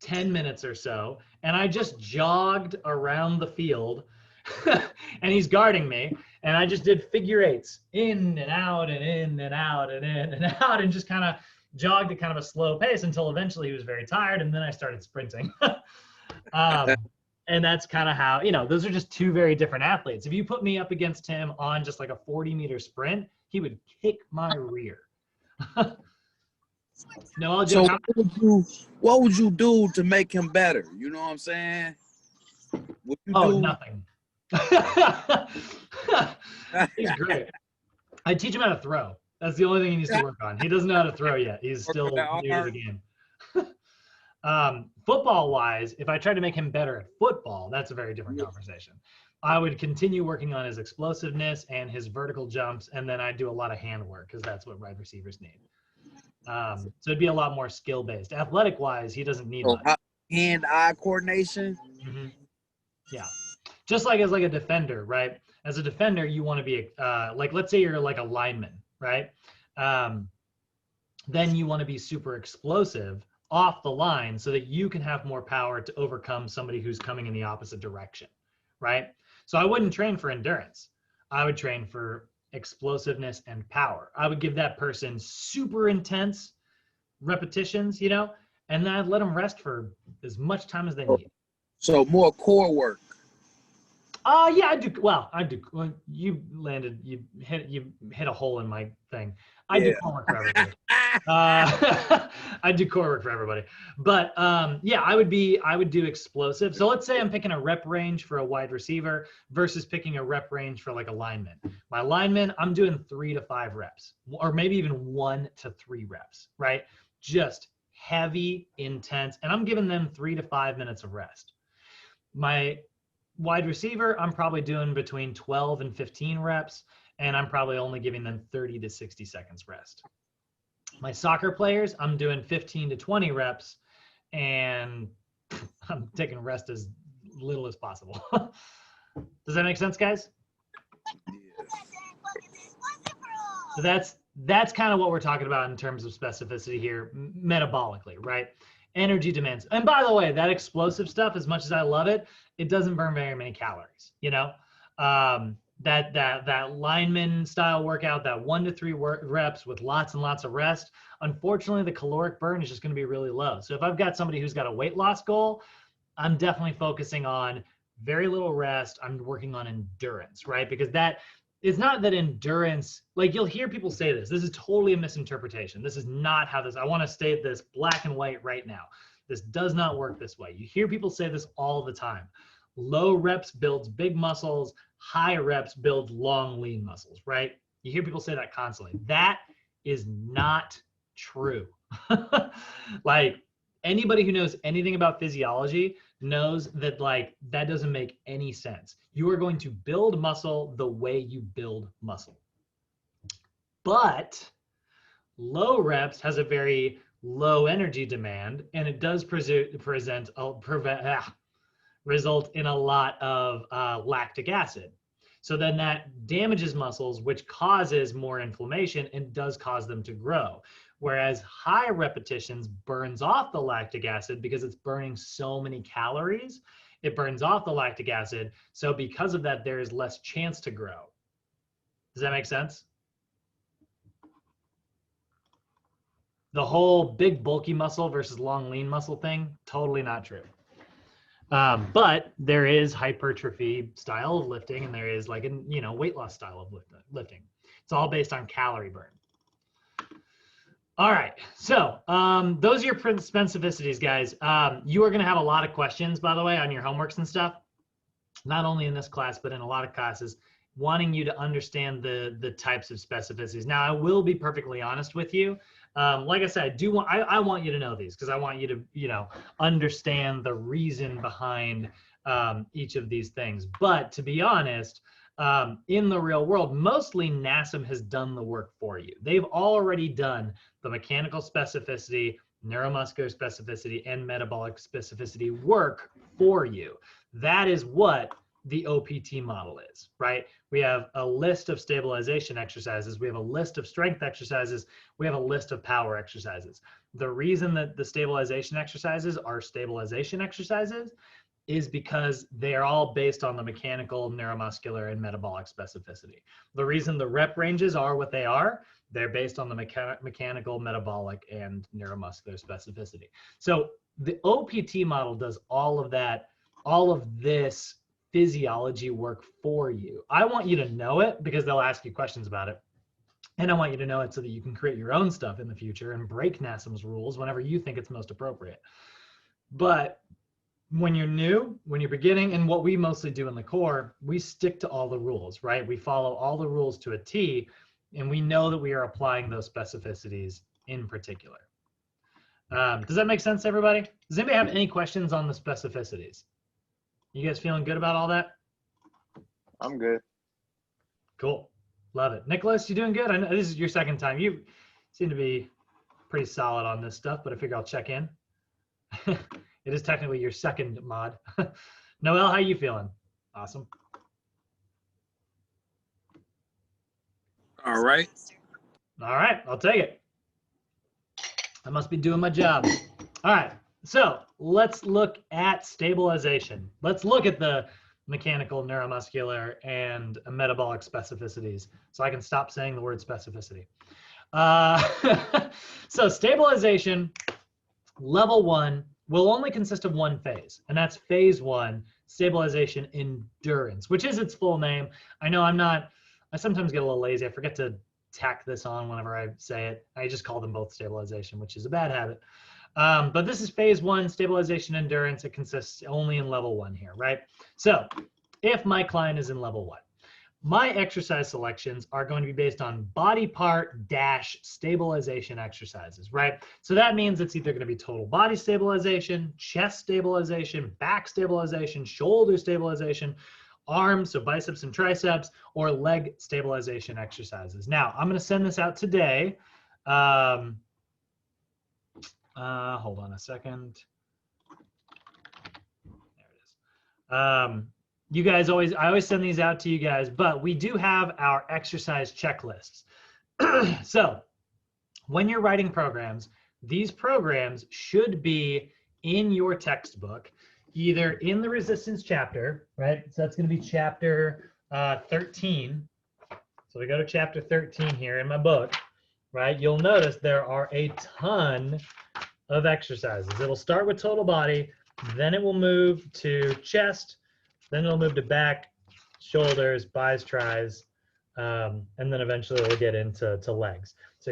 10 minutes or so. And I just jogged around the field and he's guarding me. And I just did figure eights in and out and in and out and in and out and just kind of jogged at kind of a slow pace until eventually he was very tired. And then I started sprinting. And that's kind of how, you know, those are just two very different athletes. If you put me up against him on just like a 40-meter sprint, he would kick my rear. No, so what would you do to make him better? You know what I'm saying? Would you do nothing. He's great. I teach him how to throw. That's the only thing he needs to work on. He doesn't know how to throw yet. He's still new to the game. Football wise, if I tried to make him better at football, that's a very different conversation. I would continue working on his explosiveness and his vertical jumps, and then I'd do a lot of hand work because that's what wide receivers need. So it'd be a lot more skill based. Athletic wise, he doesn't need much. Hand-eye coordination. Mm-hmm. Yeah, just like as like a defender, right? As a defender, you want to be like, let's say you're like a lineman, right? Then you want to be super explosive off the line so that you can have more power to overcome somebody who's coming in the opposite direction, right? So I wouldn't train for endurance. I would train for explosiveness and power. I would give that person super intense repetitions, you know, and then I'd let them rest for as much time as they need. So more core work. Yeah, I do. Well, I do. Well, you hit a hole in my thing. I do Yeah. core work for everybody. I do core work for everybody. But yeah, I would do explosive. So let's say I'm picking a rep range for a wide receiver versus picking a rep range for like a lineman. My lineman, I'm doing 3 to 5 reps, or maybe even 1 to 3 reps, right? Just heavy, intense, and I'm giving them 3 to 5 minutes of rest. My wide receiver, I'm probably doing between 12 and 15 reps, and I'm probably only giving them 30 to 60 seconds rest. My soccer players, I'm doing 15 to 20 reps, and I'm taking rest as little as possible. Does that make sense, guys? So that's kind of what we're talking about in terms of specificity here, metabolically, right? Energy demands. And by the way, that explosive stuff, as much as I love it, it doesn't burn very many calories, you know? That lineman style workout, that 1 to 3 reps with lots and lots of rest, unfortunately, the caloric burn is just going to be really low. So if I've got somebody who's got a weight loss goal, I'm definitely focusing on very little rest. I'm working on endurance, right? Because that is not that endurance, like you'll hear people say this. This is totally a misinterpretation. This is not how this, I want to state this black and white right now. This does not work this way. You hear people say this all the time. Low reps builds big muscles, high reps builds long, lean muscles, right? You hear people say that constantly. That is not true. Like anybody who knows anything about physiology knows that like that doesn't make any sense. You are going to build muscle the way you build muscle. But low reps has a very low energy demand, and it does result in a lot of lactic acid. So then that damages muscles, which causes more inflammation and does cause them to grow. Whereas high repetitions burns off the lactic acid because it's burning so many calories. It burns off the lactic acid. So because of that, there is less chance to grow. Does that make sense? The whole big bulky muscle versus long lean muscle thing, totally not true. But there is hypertrophy style of lifting, and there is like a weight loss style of lifting. It's all based on calorie burn. All right, so those are your specificities, guys. You are going to have a lot of questions, by the way, on your homeworks and stuff. Not only in this class, but in a lot of classes, wanting you to understand the types of specificities. Now, I will be perfectly honest with you. Like I said, I want you to know these because I want you to understand the reason behind each of these things. But to be honest, in the real world, mostly NASM has done the work for you. They've already done the mechanical specificity, neuromuscular specificity, and metabolic specificity work for you. That is what the OPT model is, right? We have a list of stabilization exercises. We have a list of strength exercises. We have a list of power exercises. The reason that the stabilization exercises are stabilization exercises is because they are all based on the mechanical, neuromuscular, and metabolic specificity. The reason the rep ranges are what they are, they're based on the mechanical, metabolic, and neuromuscular specificity. So the OPT model does all of that, all of this physiology work for you. I want you to know it because they'll ask you questions about it. And I want you to know it so that you can create your own stuff in the future and break NASM's rules whenever you think it's most appropriate. But when you're new, when you're beginning, and what we mostly do in the core, we stick to all the rules, right? We follow all the rules to a T, and we know that we are applying those specificities in particular. Does that make sense, everybody? Does anybody have any questions on the specificities? You guys feeling good about all that? I'm good. Cool. Love it. Nicholas, you doing good? I know this is your second time. You seem to be pretty solid on this stuff, but I figure I'll check in. It is technically your second mod. Noel, how you feeling? Awesome. All right. All right, I'll take it. I must be doing my job. All right, so let's look at stabilization. Let's look at the mechanical, neuromuscular, and metabolic specificities so I can stop saying the word specificity. So stabilization, level 1, will only consist of one phase, and that's phase 1, stabilization endurance, which is its full name. I know I sometimes get a little lazy. I forget to tack this on whenever I say it. I just call them both stabilization, which is a bad habit. But this is phase 1, stabilization endurance. It consists only in level 1 here, right? So if my client is in level 1, my exercise selections are going to be based on body part dash stabilization exercises, right? So that means it's either going to be total body stabilization, chest stabilization, back stabilization, shoulder stabilization, arms, so biceps and triceps, or leg stabilization exercises. Now, I'm going to send this out today. Hold on a second. There it is. You guys I always send these out to you guys, but we do have our exercise checklists. So when you're writing programs, these programs should be in your textbook, either in the resistance chapter, right? So that's going to be chapter 13. So we go to chapter 13 here in my book, right? You'll notice there are a ton of exercises. It'll start with total body, then it will move to chest, then it'll move to back, shoulders, bis, tris, and then eventually we'll get into legs. So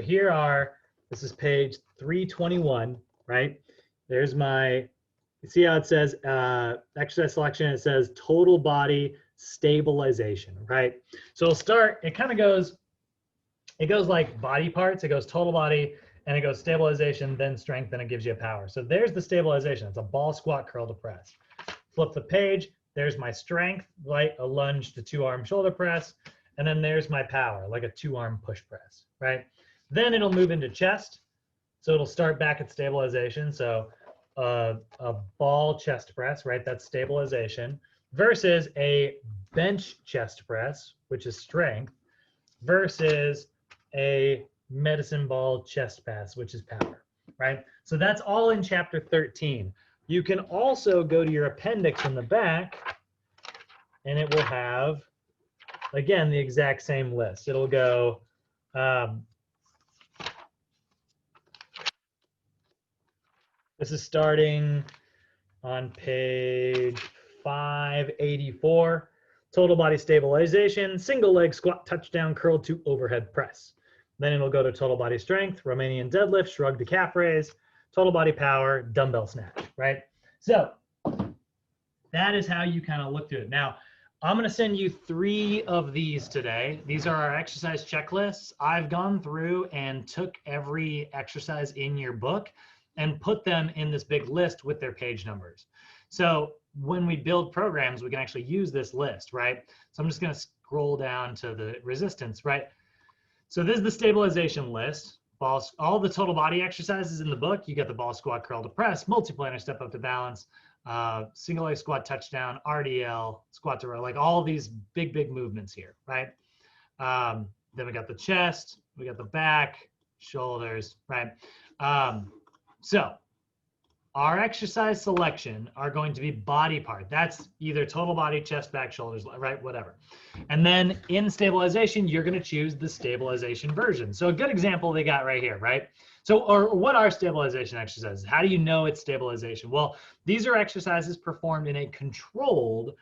this is page 321, right? There's you see how it says exercise selection, it says total body stabilization, right? So it'll start, it goes like body parts, it goes total body, and it goes stabilization, then strength, then it gives you a power. So there's the stabilization. It's a ball, squat, curl to press. Flip the page. There's my strength, like a lunge to 2-arm shoulder press. And then there's my power, like a 2-arm push press, right? Then it'll move into chest. So it'll start back at stabilization. So a ball chest press, right? That's stabilization versus a bench chest press, which is strength, versus a medicine ball chest press, which is power, right? So that's all in chapter 13. You can also go to your appendix in the back, and it will have, again, the exact same list. It'll go, this is starting on page 584, total body stabilization, single leg squat, touchdown, curl to overhead press. Then it'll go to total body strength, Romanian deadlift, shrug to calf raise, total body power, dumbbell snatch, right? So that is how you kind of look through it. Now, I'm going to send you 3 of these today. These are our exercise checklists. I've gone through and took every exercise in your book and put them in this big list with their page numbers. So when we build programs, we can actually use this list, right? So I'm just going to scroll down to the resistance, right? So this is the stabilization list. All the total body exercises in the book. You got the ball, squat, curl to press, multiplanar step up to balance, single leg squat, touchdown, RDL, squat to row, like all these big movements here, right? Then we got the chest, we got the back, shoulders, right? So our exercise selection are going to be body part. That's either total body, chest, back, shoulders, right? Whatever. And then in stabilization, you're going to choose the stabilization version. So a good example they got right here, right? So, or what are stabilization exercises? How do you know it's stabilization? Well, these are exercises performed in a controlled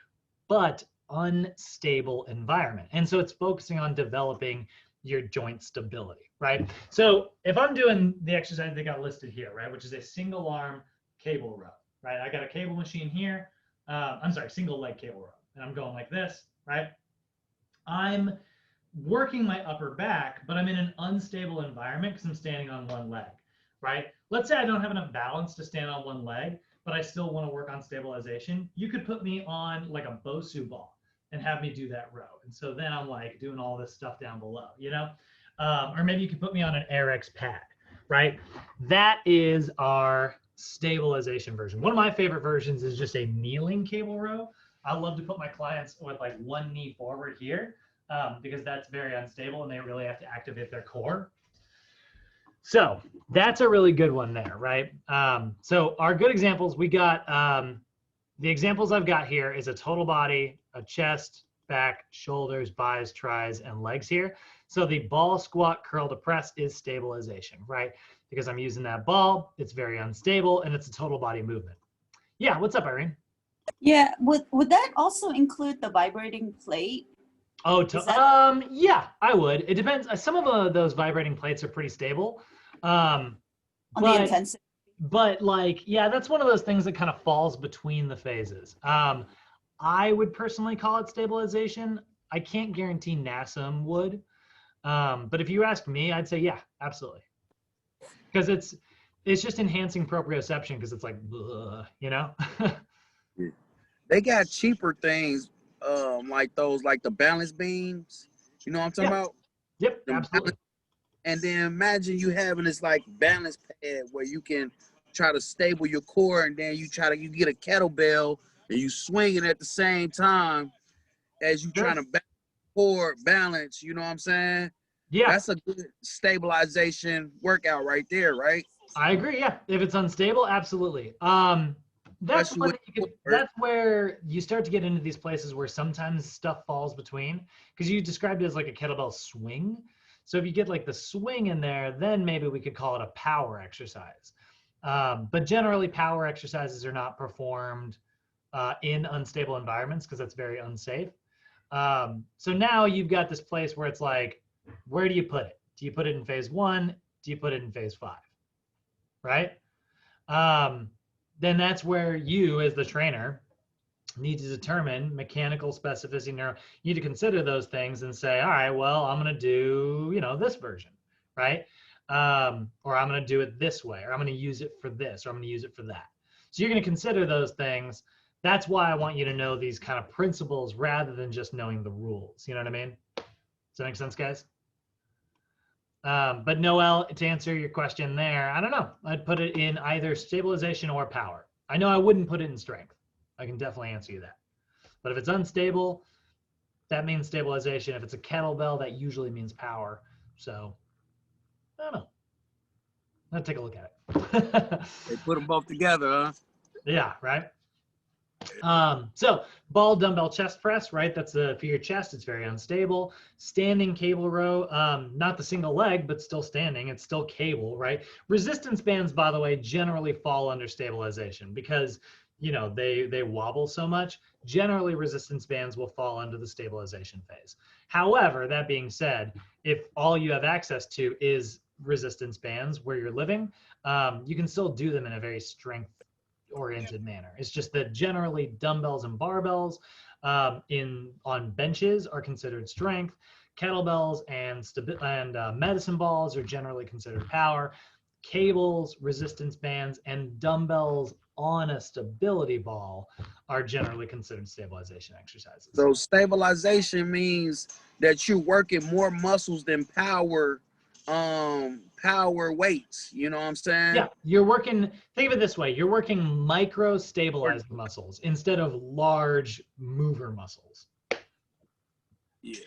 but unstable environment. And so it's focusing on developing your joint stability, right? So if I'm doing the exercise they got listed here, right, which is a single arm cable row, right? I got a cable machine here. Single leg cable row. And I'm going like this, right? I'm working my upper back, but I'm in an unstable environment because I'm standing on one leg, right? Let's say I don't have enough balance to stand on one leg, but I still want to work on stabilization. You could put me on like a Bosu ball and have me do that row. And so then I'm like doing all this stuff down below, you know? Or maybe you could put me on an AirX pad, right? That is our stabilization version. One of my favorite versions is just a kneeling cable row. I love to put my clients with like one knee forward here because that's very unstable and they really have to activate their core. So that's a really good one there, right? So our good examples, we got, the examples I've got here is a total body, a chest, back, shoulders, bis, tris, and legs here. So the ball, squat, curl to press is stabilization, right? Because I'm using that ball, it's very unstable, and it's a total body movement. Yeah, what's up, Irene? Yeah, would that also include the vibrating plate? Oh, Is that yeah, I would. It depends. Some of those vibrating plates are pretty stable. Um, on the but intensity? like, yeah, that's one of those things that kind of falls between the phases. I would personally call it stabilization. I can't guarantee NASA would. But if you ask me, I'd say yeah, absolutely. Because it's just enhancing proprioception because it's like, ugh, you know? They got cheaper things, like those, like the balance beams. You know what I'm talking Yeah. about? Yep, Them absolutely. And then imagine you having this like balance pad where you can try to stable your core, and then you get a kettlebell and you swing it at the same time as you Sure. trying to core balance. You know what I'm saying? Yeah, That's a good stabilization workout right there, right? I agree. Yeah, if it's unstable, absolutely. That's Especially one with that you could. core. That's where you start to get into these places where sometimes stuff falls between. Because you described it as like a kettlebell swing. So if you get like the swing in there, then maybe we could call it a power exercise. But generally, power exercises are not performed in unstable environments because that's very unsafe. So now you've got this place where it's like, where do you put it? Do you put it in phase one? Do you put it in phase five? Right? um, then that's where you, as the trainer, need to determine mechanical specificity. You need to consider those things and say, all right, well, I'm going to do, this version, right? Or I'm going to do it this way, or I'm going to use it for this, or I'm going to use it for that. So you're going to consider those things. That's why I want you to know these kind of principles rather than just knowing the rules. You know what I mean? Does that make sense, guys? But Noel, to answer your question there, I don't know. I'd put it in either stabilization or power. I know I wouldn't put it in strength. I can definitely answer you that. But if it's unstable, that means stabilization. If it's a kettlebell, that usually means power. So I don't know. Let's take a look at it. They put them both together, huh? Yeah, right. So ball dumbbell chest press, right? That's for your chest. It's very unstable. Standing cable row, not the single leg, but still standing. It's still cable, right? Resistance bands, by the way, generally fall under stabilization because they wobble so much. Generally, resistance bands will fall under the stabilization phase. However, that being said, if all you have access to is resistance bands where you're living, you can still do them in a very strength oriented manner. It's just that generally dumbbells and barbells on benches are considered strength. Kettlebells and medicine balls are generally considered power. Cables, resistance bands, and dumbbells on a stability ball are generally considered stabilization exercises. So stabilization means that you're working more muscles than power weights. You know what I'm saying? Yeah, think of it this way, you're working micro stabilizing muscles instead of large mover muscles. Yeah.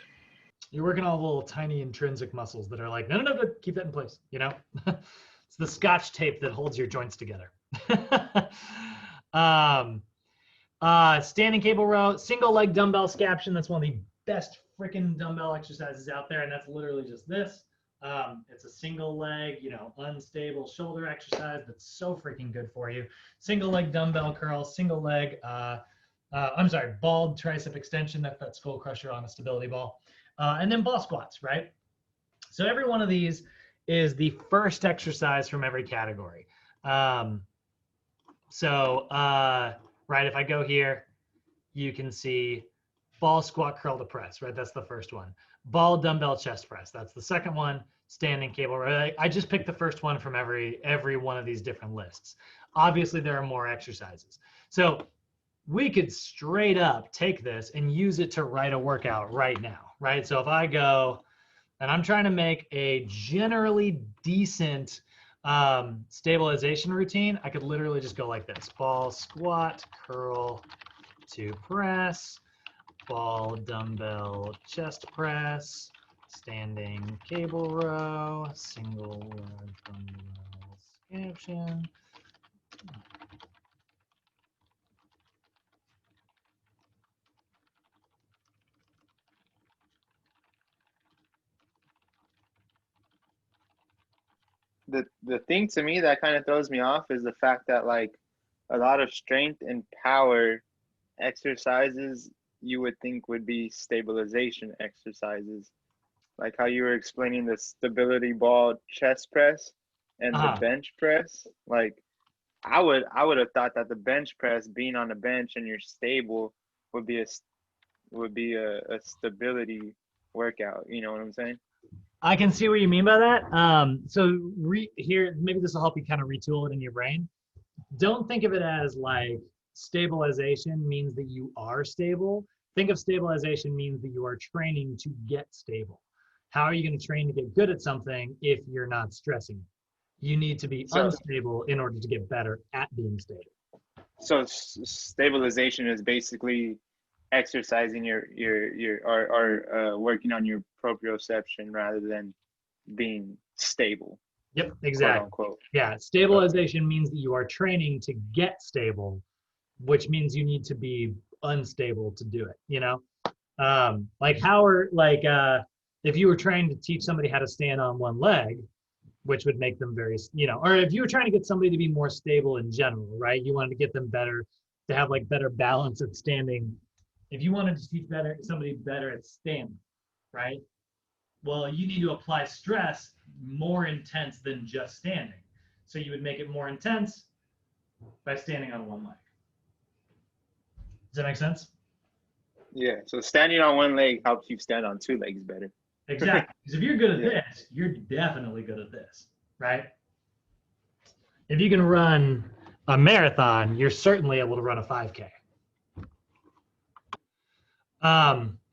You're working all the little tiny intrinsic muscles that are like, no, keep that in place. It's the Scotch tape that holds your joints together. Standing cable row, single leg dumbbell scaption. That's one of the best freaking dumbbell exercises out there, and that's literally just this. It's a single leg, unstable shoulder exercise that's so freaking good for you. Single leg dumbbell curl, single leg, balled tricep extension. That's that skull crusher on a stability ball. And then ball squats, right? So every one of these is the first exercise from every category. Right, if I go here, you can see ball squat curl to press, right? That's the first one. Ball dumbbell chest press, that's the second one. Standing cable, right? I just picked the first one from every one of these different lists. Obviously, there are more exercises. So we could straight up take this and use it to write a workout right now, right? So if I go and I'm trying to make a generally decent stabilization routine, I could literally just go like this: ball squat, curl to press, ball dumbbell chest press, standing cable row, single leg dumbbell scaption. The thing to me that kind of throws me off is the fact that like a lot of strength and power exercises you would think would be stabilization exercises, like how you were explaining the stability ball chest press and the bench press. Like I would have thought that the bench press, being on the bench and you're stable, would be a stability workout. You know what I'm saying? I can see what you mean by that. So here, maybe this will help you kind of retool it in your brain. Don't think of it as like stabilization means that you are stable. Think of stabilization means that you are training to get stable. How are you going to train to get good at something if you're not stressing it? You need to be unstable in order to get better at being stable. So stabilization is basically exercising or working on your proprioception rather than being stable. Yep, exactly. Quote, unquote. Yeah, stabilization means that you are training to get stable, which means you need to be unstable to do it, you know? If you were trying to teach somebody how to stand on one leg, which would make them very, you know, or if you were trying to get somebody to be more stable in general, right? You wanted to get them better, to have like better balance at standing. If you wanted to teach somebody better at standing, right? Well, you need to apply stress more intense than just standing. So you would make it more intense by standing on one leg. Does that make sense? Yeah, so standing on one leg helps you stand on two legs better. Exactly. Because if you're good at this, you're definitely good at this, right? If you can run a marathon, you're certainly able to run a 5K.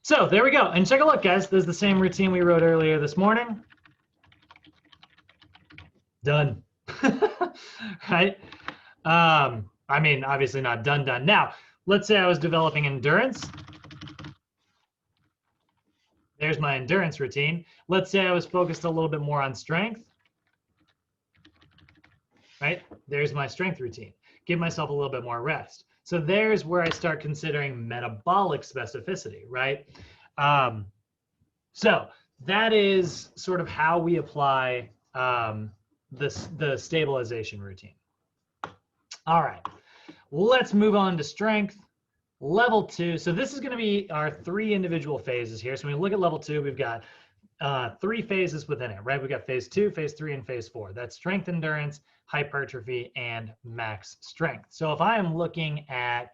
So there we go. And check a look, guys. There's the same routine we wrote earlier this morning. Done. Right? I mean, obviously not done. Now, let's say I was developing endurance. There's my endurance routine. Let's say I was focused a little bit more on strength. Right? There's my strength routine. Give myself a little bit more rest. So there's where I start considering metabolic specificity, right? So that is sort of how we apply the stabilization routine. All right, let's move on to strength. Level 2, so this is going to be our 3 individual phases here. So when we look at level 2, we've got 3 phases within it, right? We've got phase 2, phase 3, and phase 4. That's strength endurance, hypertrophy, and max strength. So if I am looking at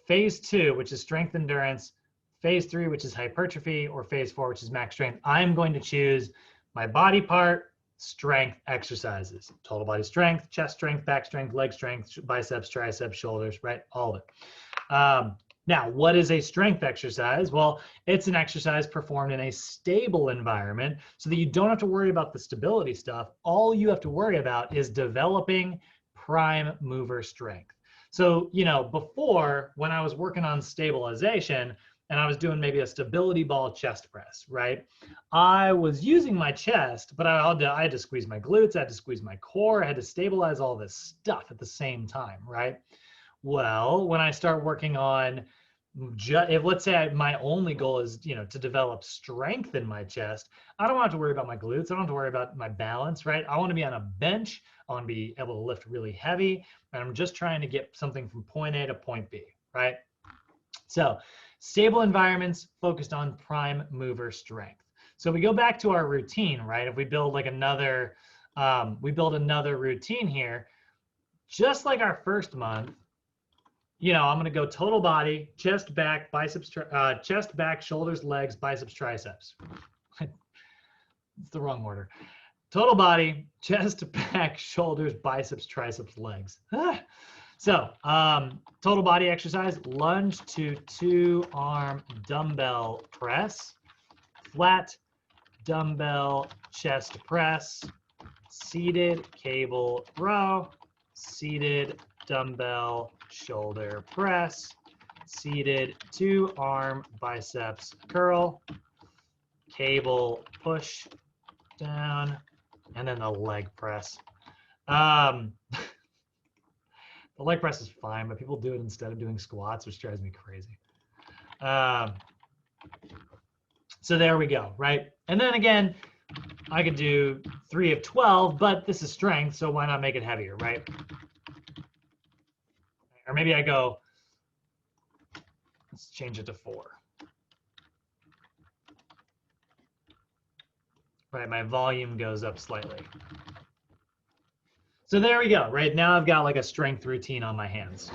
phase 2, which is strength endurance, phase 3, which is hypertrophy, or phase 4, which is max strength, I'm going to choose my body part strength exercises. Total body strength, chest strength, back strength, leg strength, biceps, triceps, shoulders, right? All of it. Now, what is a strength exercise? Well, it's an exercise performed in a stable environment so that you don't have to worry about the stability stuff. All you have to worry about is developing prime mover strength. So, you know, before when I was working on stabilization and I was doing maybe a stability ball chest press, right? I was using my chest, but I had to squeeze my glutes, I had to squeeze my core, I had to stabilize all this stuff at the same time, right? Well, when I start working on, if let's say my only goal is, you know, to develop strength in my chest, I don't have to worry about my glutes. I don't have to worry about my balance, right? I want to be on a bench. I want to be able to lift really heavy. And I'm just trying to get something from point A to point B, right? So stable environments focused on prime mover strength. So we go back to our routine, right? If we build like another routine here, just like our first month, you know, I'm going to go total body, chest, back, biceps, chest, back, shoulders, legs, biceps, triceps. It's the wrong order. Total body, chest, back, shoulders, biceps, triceps, legs. So total body exercise, lunge to 2-arm dumbbell press, flat dumbbell chest press, seated cable row, seated dumbbell shoulder press, seated 2-arm biceps curl, cable push down, and then the leg press. The leg press is fine, but people do it instead of doing squats, which drives me crazy. So there we go, right? And then again, I could do 3 of 12, but this is strength, so why not make it heavier, right? Or maybe I go Let's change it to 4. Right, my volume goes up slightly. So there we go. Right now I've got like a strength routine on my hands.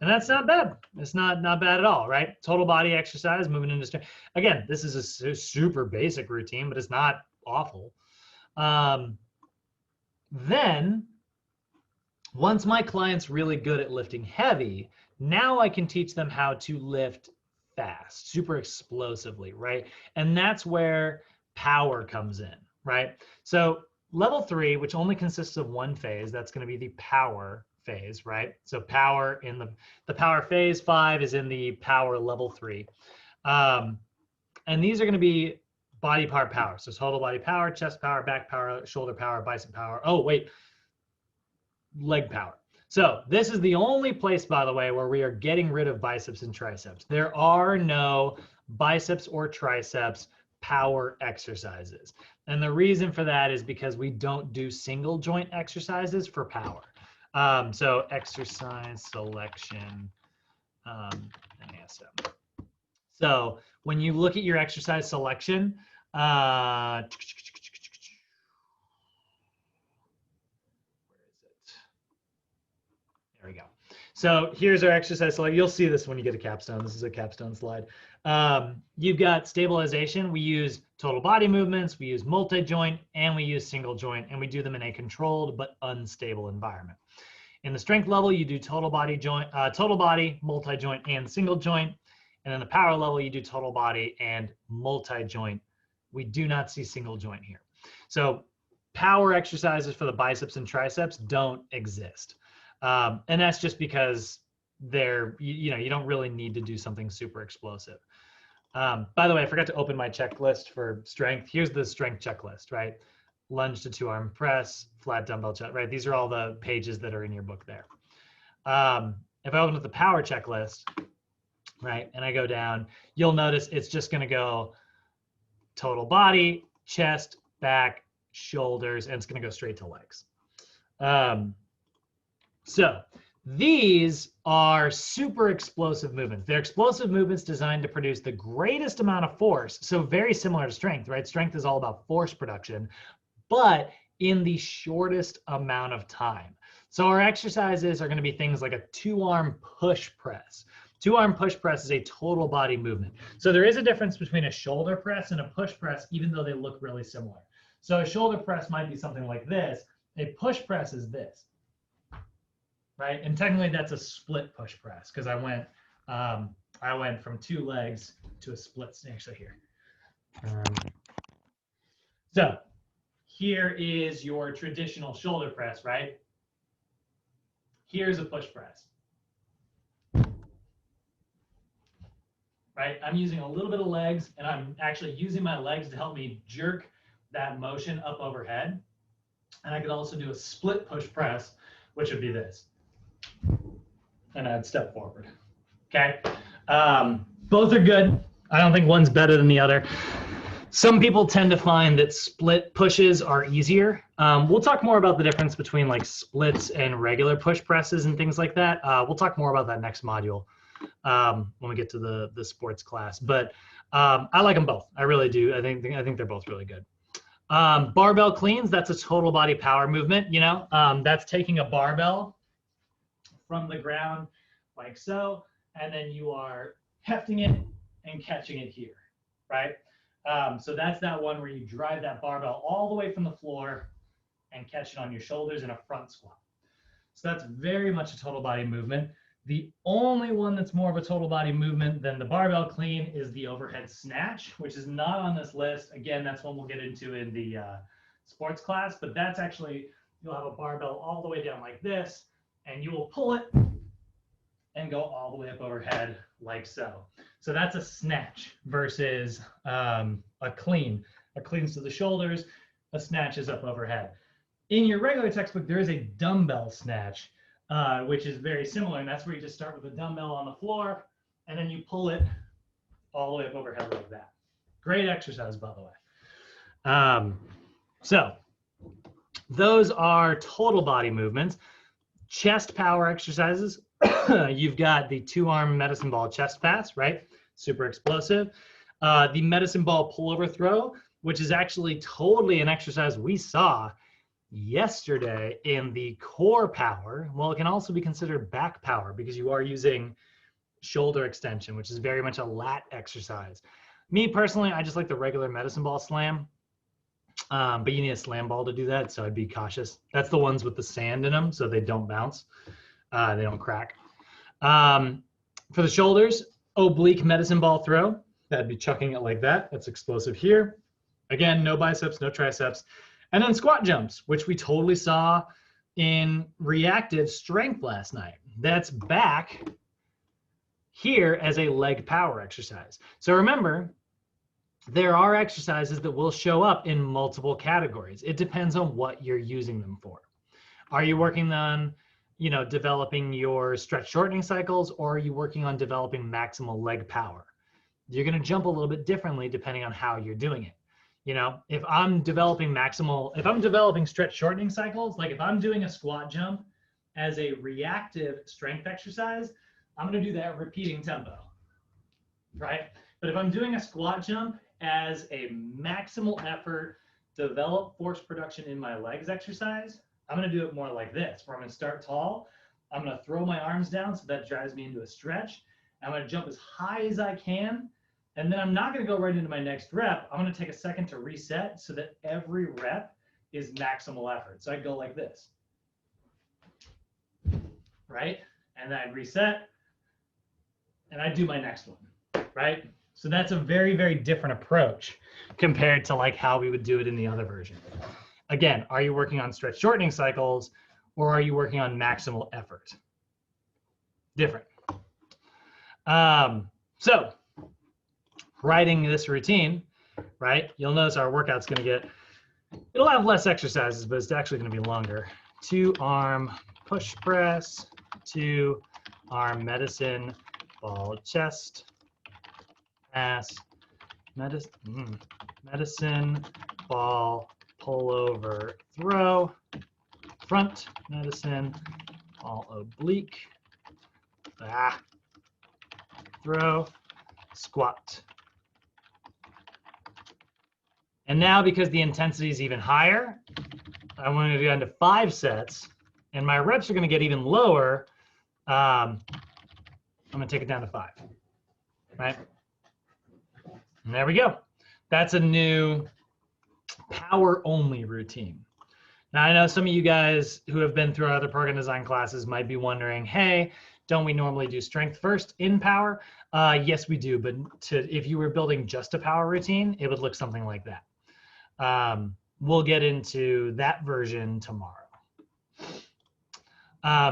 And that's not bad. It's not bad at all, right? Total body exercise, moving into strength. Again, this is a super basic routine, but it's not awful. Then, once my client's really good at lifting heavy, now I can teach them how to lift fast, super explosively, right? And that's where power comes in, right? So level 3, which only consists of one phase, that's going to be the power phase, right? So power in the power phase. 5 is in the power level 3. And these are going to be body part power. So total body power, chest power, back power, shoulder power, bicep power. Oh, wait, leg power. So this is the only place, by the way, where we are getting rid of biceps and triceps. There are no biceps or triceps power exercises. And the reason for that is because we don't do single joint exercises for power. So exercise selection, ASM. So when you look at your exercise selection, where is it? There we go. So here's our exercise slide. You'll see this when you get a capstone. This is a capstone slide. You've got stabilization. We use total body movements, we use multi-joint, and we use single joint, and we do them in a controlled but unstable environment. In the strength level, you do total body, multi-joint, and single joint. And in the power level, you do total body and multi-joint. We do not see single joint here. So power exercises for the biceps and triceps don't exist. And that's just because you don't really need to do something super explosive. By the way, I forgot to open my checklist for strength. Here's the strength checklist, right? Lunge to 2-arm press, flat dumbbell chest, right? These are all the pages that are in your book there. If I open up the power checklist, right, and I go down, you'll notice it's just going to go total body, chest, back, shoulders, and it's going to go straight to legs. So these are super explosive movements. They're explosive movements designed to produce the greatest amount of force. So very similar to strength, right? Strength is all about force production, but in the shortest amount of time. So our exercises are going to be things like a 2-arm push press. 2-arm push press is a total body movement. So there is a difference between a shoulder press and a push press, even though they look really similar. So a shoulder press might be something like this. A push press is this, right? And technically that's a split push press because I went from 2 legs to a split, actually here. So here is your traditional shoulder press, right? Here's a push press. Right? I'm using a little bit of legs, and I'm actually using my legs to help me jerk that motion up overhead. And I could also do a split push press, which would be this. And I'd step forward. Okay? Both are good. I don't think one's better than the other. Some people tend to find that split pushes are easier. We'll talk more about the difference between like splits and regular push presses and things like that. We'll talk more about that next module when we get to the sports class. But I like them both. I really do. I think they're both really good. Barbell cleans, that's a total body power movement. That's taking a barbell from the ground like so, and then you are hefting it and catching it here, right? So that's that one where you drive that barbell all the way from the floor and catch it on your shoulders in a front squat. So that's very much a total body movement. The only one that's more of a total body movement than the barbell clean is the overhead snatch, which is not on this list. Again, that's one we'll get into in the sports class, but that's actually, you'll have a barbell all the way down like this, and you will pull it and go all the way up overhead like so. So that's a snatch versus a clean. A clean's to the shoulders, a snatch is up overhead. In your regular textbook, there is a dumbbell snatch, which is very similar, and that's where you just start with a dumbbell on the floor, and then you pull it all the way up overhead like that. Great exercise, by the way. So those are total body movements. Chest power exercises You've got the 2-arm medicine ball chest pass, right? Super explosive. The medicine ball pullover throw, which is actually totally an exercise we saw yesterday in the core power. Well, it can also be considered back power because you are using shoulder extension, which is very much a lat exercise. Me personally, I just like the regular medicine ball slam, but you need a slam ball to do that, so I'd be cautious. That's the ones with the sand in them, so they don't bounce, they don't crack. For the shoulders, oblique medicine ball throw. That'd be chucking it like that. That's explosive here. Again, no biceps, no triceps. And then squat jumps, which we totally saw in reactive strength last night. That's back here as a leg power exercise. So remember, there are exercises that will show up in multiple categories. It depends on what you're using them for. Are you working on, developing your stretch shortening cycles, or are you working on developing maximal leg power? You're going to jump a little bit differently depending on how you're doing it. If I'm developing stretch shortening cycles, like if I'm doing a squat jump as a reactive strength exercise, I'm going to do that repeating tempo, right? But if I'm doing a squat jump as a maximal effort, develop force production in my legs exercise, I'm going to do it more like this, where I'm going to start tall. I'm going to throw my arms down so that drives me into a stretch. I'm going to jump as high as I can. And then I'm not going to go right into my next rep. I'm going to take a second to reset so that every rep is maximal effort. So I go like this, right? And then I'd reset and I'd do my next one, right? So that's a very, very different approach compared to like how we would do it in the other version. Again, are you working on stretch shortening cycles or are you working on maximal effort? Different. So writing this routine, right? You'll notice our workout's going to get, it'll have less exercises, but it's actually going to be longer. 2-arm push press, 2-arm medicine ball chest pass, medicine ball pullover throw, front medicine ball oblique, throw, squat. And now, because the intensity is even higher, I want to go down to 5 sets, and my reps are going to get even lower. I'm going to take it down to 5, right? And there we go. That's a new power-only routine. Now, I know some of you guys who have been through our other program design classes might be wondering, hey, don't we normally do strength first in power? Yes, we do, but if you were building just a power routine, it would look something like that. We'll get into that version tomorrow.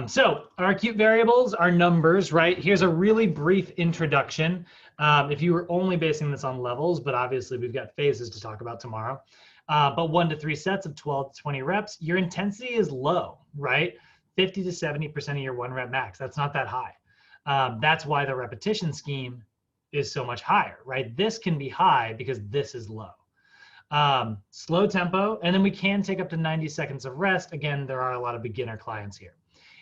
So our acute variables are numbers, right? Here's a really brief introduction. If you were only basing this on levels, but obviously we've got phases to talk about tomorrow. But 1 to 3 sets of 12 to 20 reps, your intensity is low, right? 50 to 70% of your 1 rep max. That's not that high. That's why the repetition scheme is so much higher, right? This can be high because this is low. Slow tempo, and then we can take up to 90 seconds of rest. Again, there are a lot of beginner clients here.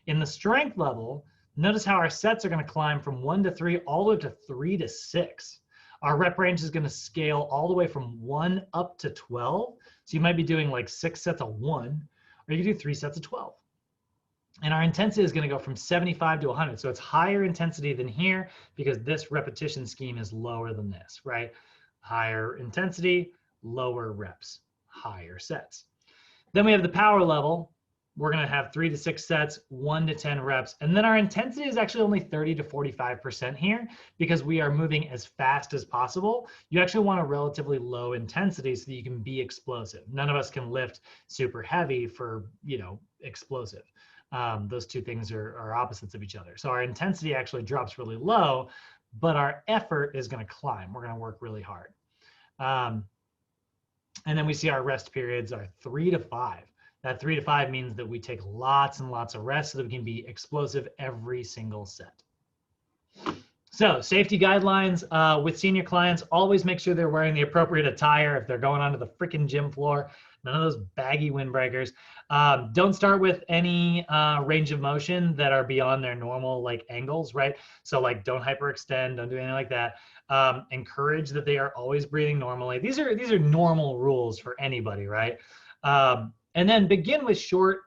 In the strength level, notice how our sets are going to climb from 1 to 3 all the way to 3 to 6. Our rep range is going to scale all the way from 1 up to 12. So you might be doing like 6 sets of 1, or you can do 3 sets of 12. And our intensity is going to go from 75 to 100. So it's higher intensity than here because this repetition scheme is lower than this, right? Higher intensity, lower reps, higher sets. Then we have the power level. We're going to have 3 to 6 sets, 1 to 10 reps. And then our intensity is actually only 30 to 45% here because we are moving as fast as possible. You actually want a relatively low intensity so that you can be explosive. None of us can lift super heavy for, explosive. Those two things are opposites of each other. So our intensity actually drops really low, but our effort is going to climb. We're going to work really hard. And then we see our rest periods are 3 to 5. That 3 to 5 means that we take lots and lots of rest so that we can be explosive every single set. So safety guidelines with senior clients, always make sure they're wearing the appropriate attire if they're going onto the freaking gym floor. None of those baggy windbreakers. Don't start with any range of motion that are beyond their normal like angles, right? So like don't hyperextend, don't do anything like that. Encourage that they are always breathing normally. These are normal rules for anybody, right? And then begin with short,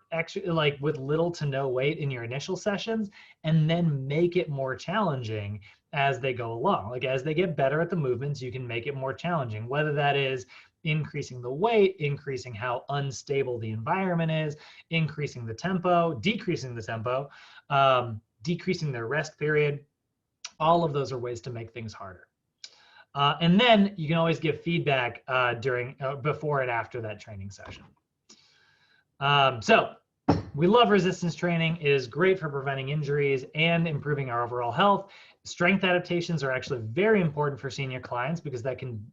like with little to no weight in your initial sessions, and then make it more challenging as they go along. Like as they get better at the movements, you can make it more challenging, whether that is increasing the weight, increasing how unstable the environment is, increasing the tempo, decreasing the tempo, decreasing their rest period. All of those are ways to make things harder. And then you can always give feedback before and after that training session. So we love resistance training. It is great for preventing injuries and improving our overall health. Strength adaptations are actually very important for senior clients because that can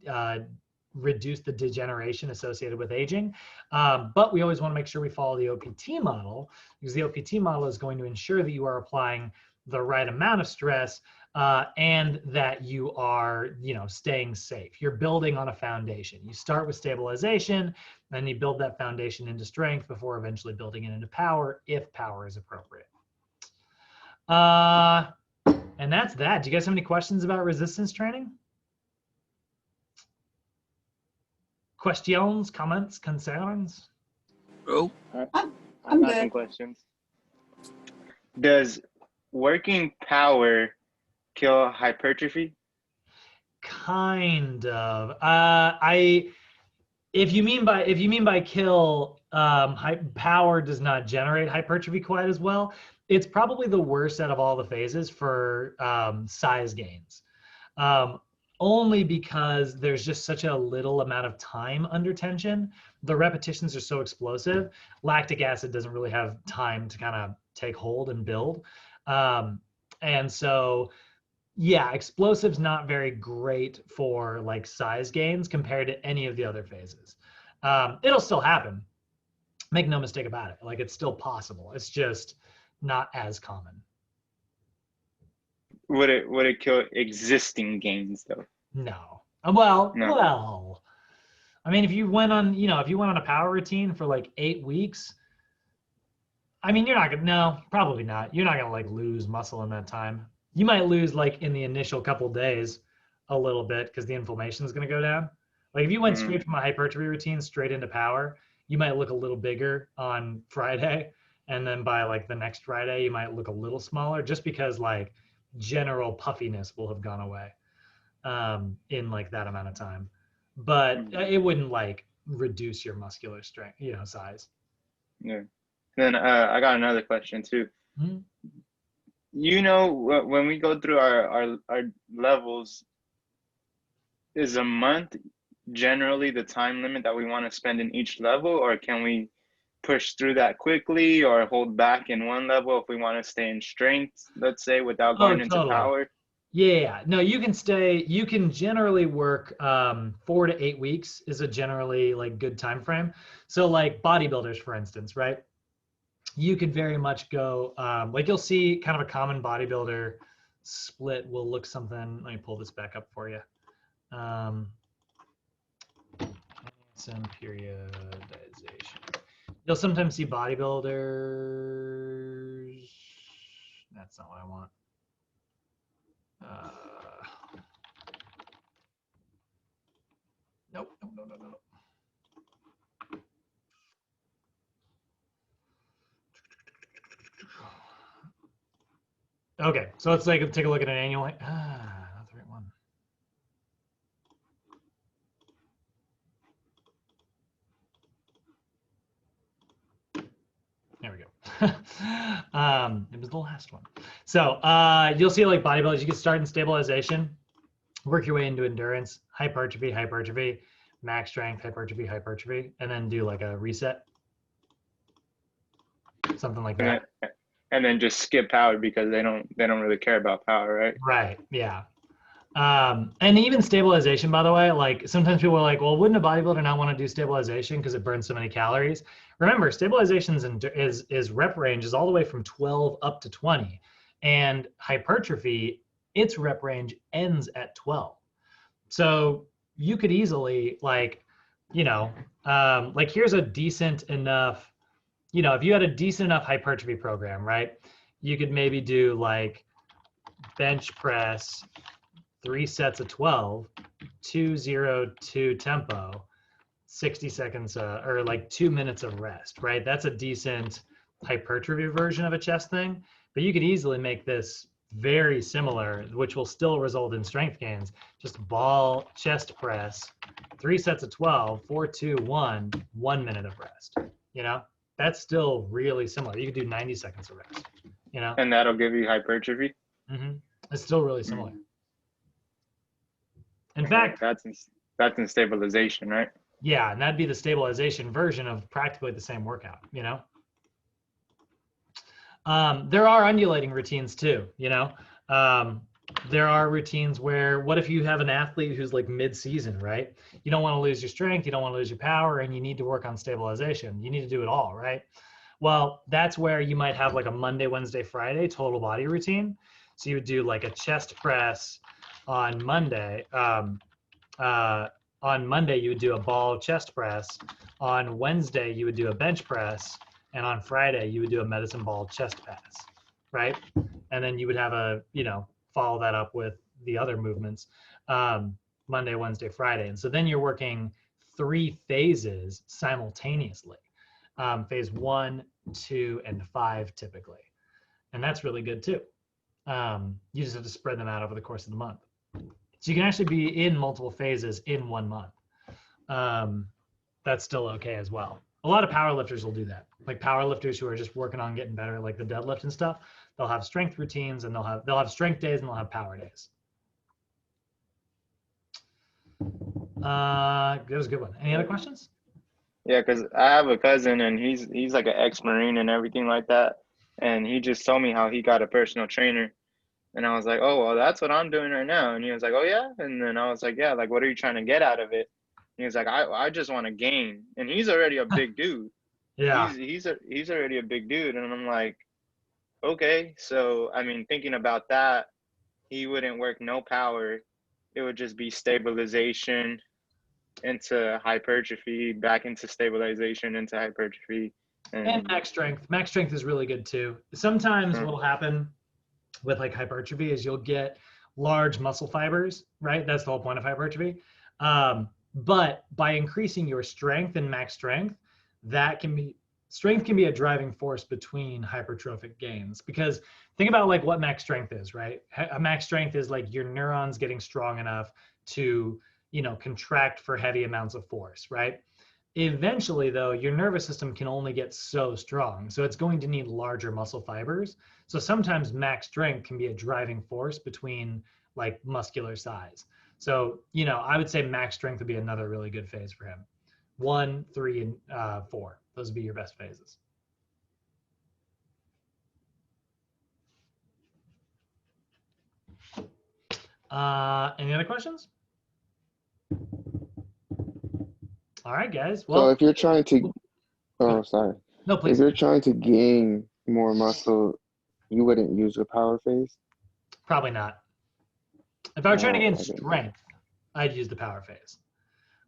reduce the degeneration associated with aging. But we always want to make sure we follow the OPT model, because the OPT model is going to ensure that you are applying the right amount of stress and that you are, staying safe. You're building on a foundation. You start with stabilization, then you build that foundation into strength before eventually building it into power, if power is appropriate. And that's that. Do you guys have any questions about resistance training? Questions, comments, concerns? Oh, I'm got some good. questions. Does working power kill hypertrophy? Kind of. If you mean by kill, power does not generate hypertrophy quite as well. It's probably the worst out of all the phases for size gains. Only because there's just such a little amount of time under tension. The repetitions are so explosive. Lactic acid doesn't really have time to kind of take hold and build. And so, yeah, explosive's not very great for like size gains compared to any of the other phases. It'll still happen. Make no mistake about it. Like it's still possible. It's just not as common. Would it kill existing gains though? No. Well, No. well. I mean, if you went on a power routine for like 8 weeks, I mean, probably not. You're not gonna like lose muscle in that time. You might lose like in the initial couple days a little bit because the inflammation is gonna go down. Like if you went straight from a hypertrophy routine straight into power, you might look a little bigger on Friday, and then by like the next Friday, you might look a little smaller just because like general puffiness will have gone away in like that amount of time. But it wouldn't like reduce your muscular strength, size. Yeah. Then I got another question too. Mm-hmm. When we go through our levels, is a month generally the time limit that we want to spend in each level, or can we push through that quickly or hold back in one level if we want to stay in strength, let's say, without going into power? Yeah, no, you can generally work 4 to 8 weeks is a generally like good time frame. So like bodybuilders, for instance, right? You could very much go, like you'll see kind of a common bodybuilder split will look something, let me pull this back up for you. Some periodization. You'll sometimes see bodybuilders, that's not what I want. Nope. Okay, so let's take a look at an annual. Not the right one. There we go. It was the last one. So you'll see like bodybuilders, you can start in stabilization, work your way into endurance, hypertrophy, max strength, hypertrophy, and then do like a reset. Something like that. And then just skip power because they don't really care about power, right? Right, yeah. And even stabilization, by the way, like sometimes people are like, well, wouldn't a bodybuilder not want to do stabilization because it burns so many calories? Remember, stabilization is rep range is all the way from 12 up to 20. And hypertrophy, its rep range ends at 12. So you could easily like you know, like here's a decent enough, you know, if you had a decent enough hypertrophy program, right? You could maybe do like bench press, 3 sets of 12, 2-0-2 tempo, 60 seconds or like 2 minutes of rest, right? That's a decent hypertrophy version of a chest thing, but you could easily make this very similar, which will still result in strength gains. Just ball chest press, 3 sets of 12, 4-2-1, 1 minute of rest. You know, that's still really similar. You could do 90 seconds of rest, you know? And that'll give you hypertrophy. It's still really similar. In fact, that's in stabilization, right? yeah, and that'd be the stabilization version of practically the same workout, you know? There are undulating routines too, you know? There are routines where, what if you have an athlete who's like mid-season, right? You don't want to lose your strength, you don't want to lose your power, and you need to work on stabilization. You need to do it all, right? Well, that's where you might have like a Monday, Wednesday, Friday total body routine. So you would do like a chest press on Monday. On Monday, you would do a ball chest press. On Wednesday, you would do a bench press. And on Friday, you would do a medicine ball chest pass, right? And then you would have a, you know, follow that up with the other movements, Monday, Wednesday, Friday. And so then you're working 3 phases simultaneously, phase 1, 2, and 5 typically. And that's really good too. You just have to spread them out over the course of the month. So you can actually be in multiple phases in 1 month. That's still okay as well. A lot of powerlifters will do that. Like powerlifters who are just working on getting better, like the deadlift and stuff, they'll have strength routines and they'll have strength days and they'll have power days. That was a good one. Any other questions? Yeah, because I have a cousin and he's like an ex-Marine and everything like that. And he just told me how he got a personal trainer. And I was like, oh, well, that's what I'm doing right now. And he was like, oh, yeah. And then I was like, yeah, like, what are you trying to get out of it? And he was like, I just want to gain. And he's already a big dude. Yeah. He's already a big dude. And I'm like, okay. So, I mean, thinking about that, he wouldn't work no power. It would just be stabilization into hypertrophy, back into stabilization, into hypertrophy. And max strength. Max strength is really good too. Sometimes what'll happen with like hypertrophy is you'll get large muscle fibers, right? That's the whole point of hypertrophy. But by increasing your strength and max strength, strength can be a driving force between hypertrophic gains. Because think about like what max strength is, right? A max strength is like your neurons getting strong enough to, you know, contract for heavy amounts of force, right? Eventually, though, your nervous system can only get so strong. So it's going to need larger muscle fibers. So sometimes max strength can be a driving force between like muscular size. So, you know, I would say max strength would be another really good phase for him. 1, 3, and 4. Those would be your best phases. Any other questions? All right, guys. Well, so if you're trying to, oh, sorry. No, please. If you're trying to gain more muscle, you wouldn't use a power phase? Probably not. If I were trying to gain okay. strength, I'd use the power phase.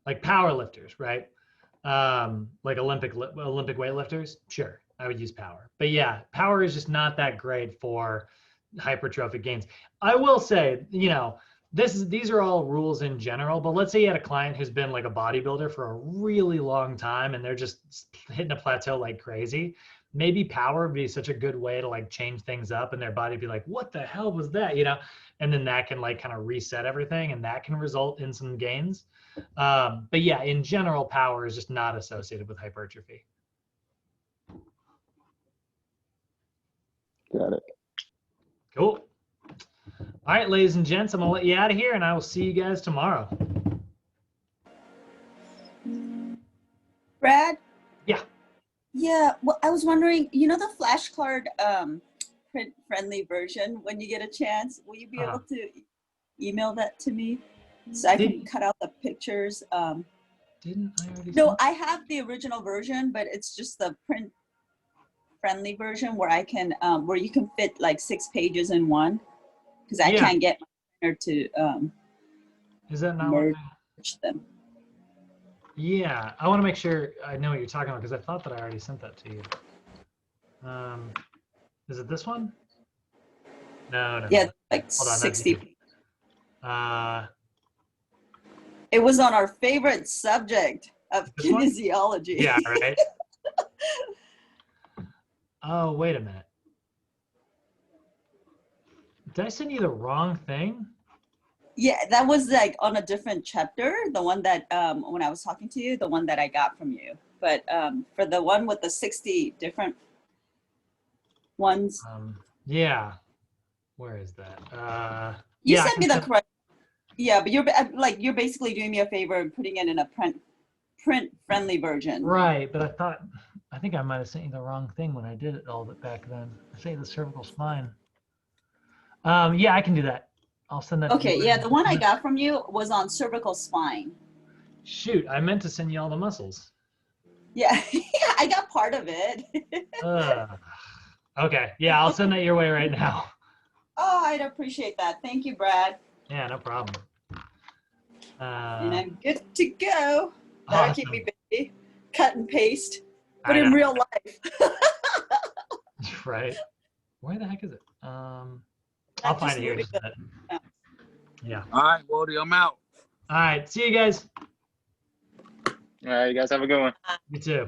Like power lifters, right? Like Olympic weightlifters, sure, I would use power. But yeah, power is just not that great for hypertrophic gains. I will say, you know, these are all rules in general, but let's say you had a client who's been like a bodybuilder for a really long time and they're just hitting a plateau like crazy. Maybe power would be such a good way to like change things up and their body be like, what the hell was that? You know, and then that can like kind of reset everything and that can result in some gains. But yeah, in general, power is just not associated with hypertrophy. Got it. Cool. All right, ladies and gents, I'm gonna let you out of here and I will see you guys tomorrow. Brad? Yeah. Yeah, well, I was wondering, you know, the flashcard print-friendly version, when you get a chance, will you be able to email that to me so I can cut out the pictures? Didn't I already? No, I have the original version, but it's just the print-friendly version where I can, where you can fit like 6 pages in one, because I can't get my printer to Is that not merge them. Yeah, I want to make sure I know what you're talking about because I thought that I already sent that to you. Is it this one? No. Yeah, like Hold on, that's 60. you. It was on our favorite subject of This one? kinesiology. Yeah, right. Oh, wait a minute. Did I send you the wrong thing? Yeah, that was like on a different chapter. The one that when I was talking to you, the one that I got from you. But for the one with the 60 different ones, Yeah. Where is that? you yeah, sent me the correct. Yeah, but you're basically doing me a favor and putting it in a print friendly version. Right, but I think I might have sent you the wrong thing when I did it all back then. I sent you the cervical spine. Yeah, I can do that. I'll send that to Okay, you. yeah, the one I got from you was on cervical spine. Shoot, I meant to send you all the muscles. Yeah, I got part of it. Okay, yeah, I'll send that your way right now. Oh, I'd appreciate that. Thank you, Brad. Yeah, no problem. And I'm good to go. Better Awesome. keep me busy. Cut and paste, but I in know. real life. Right. Where the heck is it? I'll Not find just it here. moving the- Yeah. All right, Wody, I'm out. All right. See you guys. All right, you guys have a good one. You too.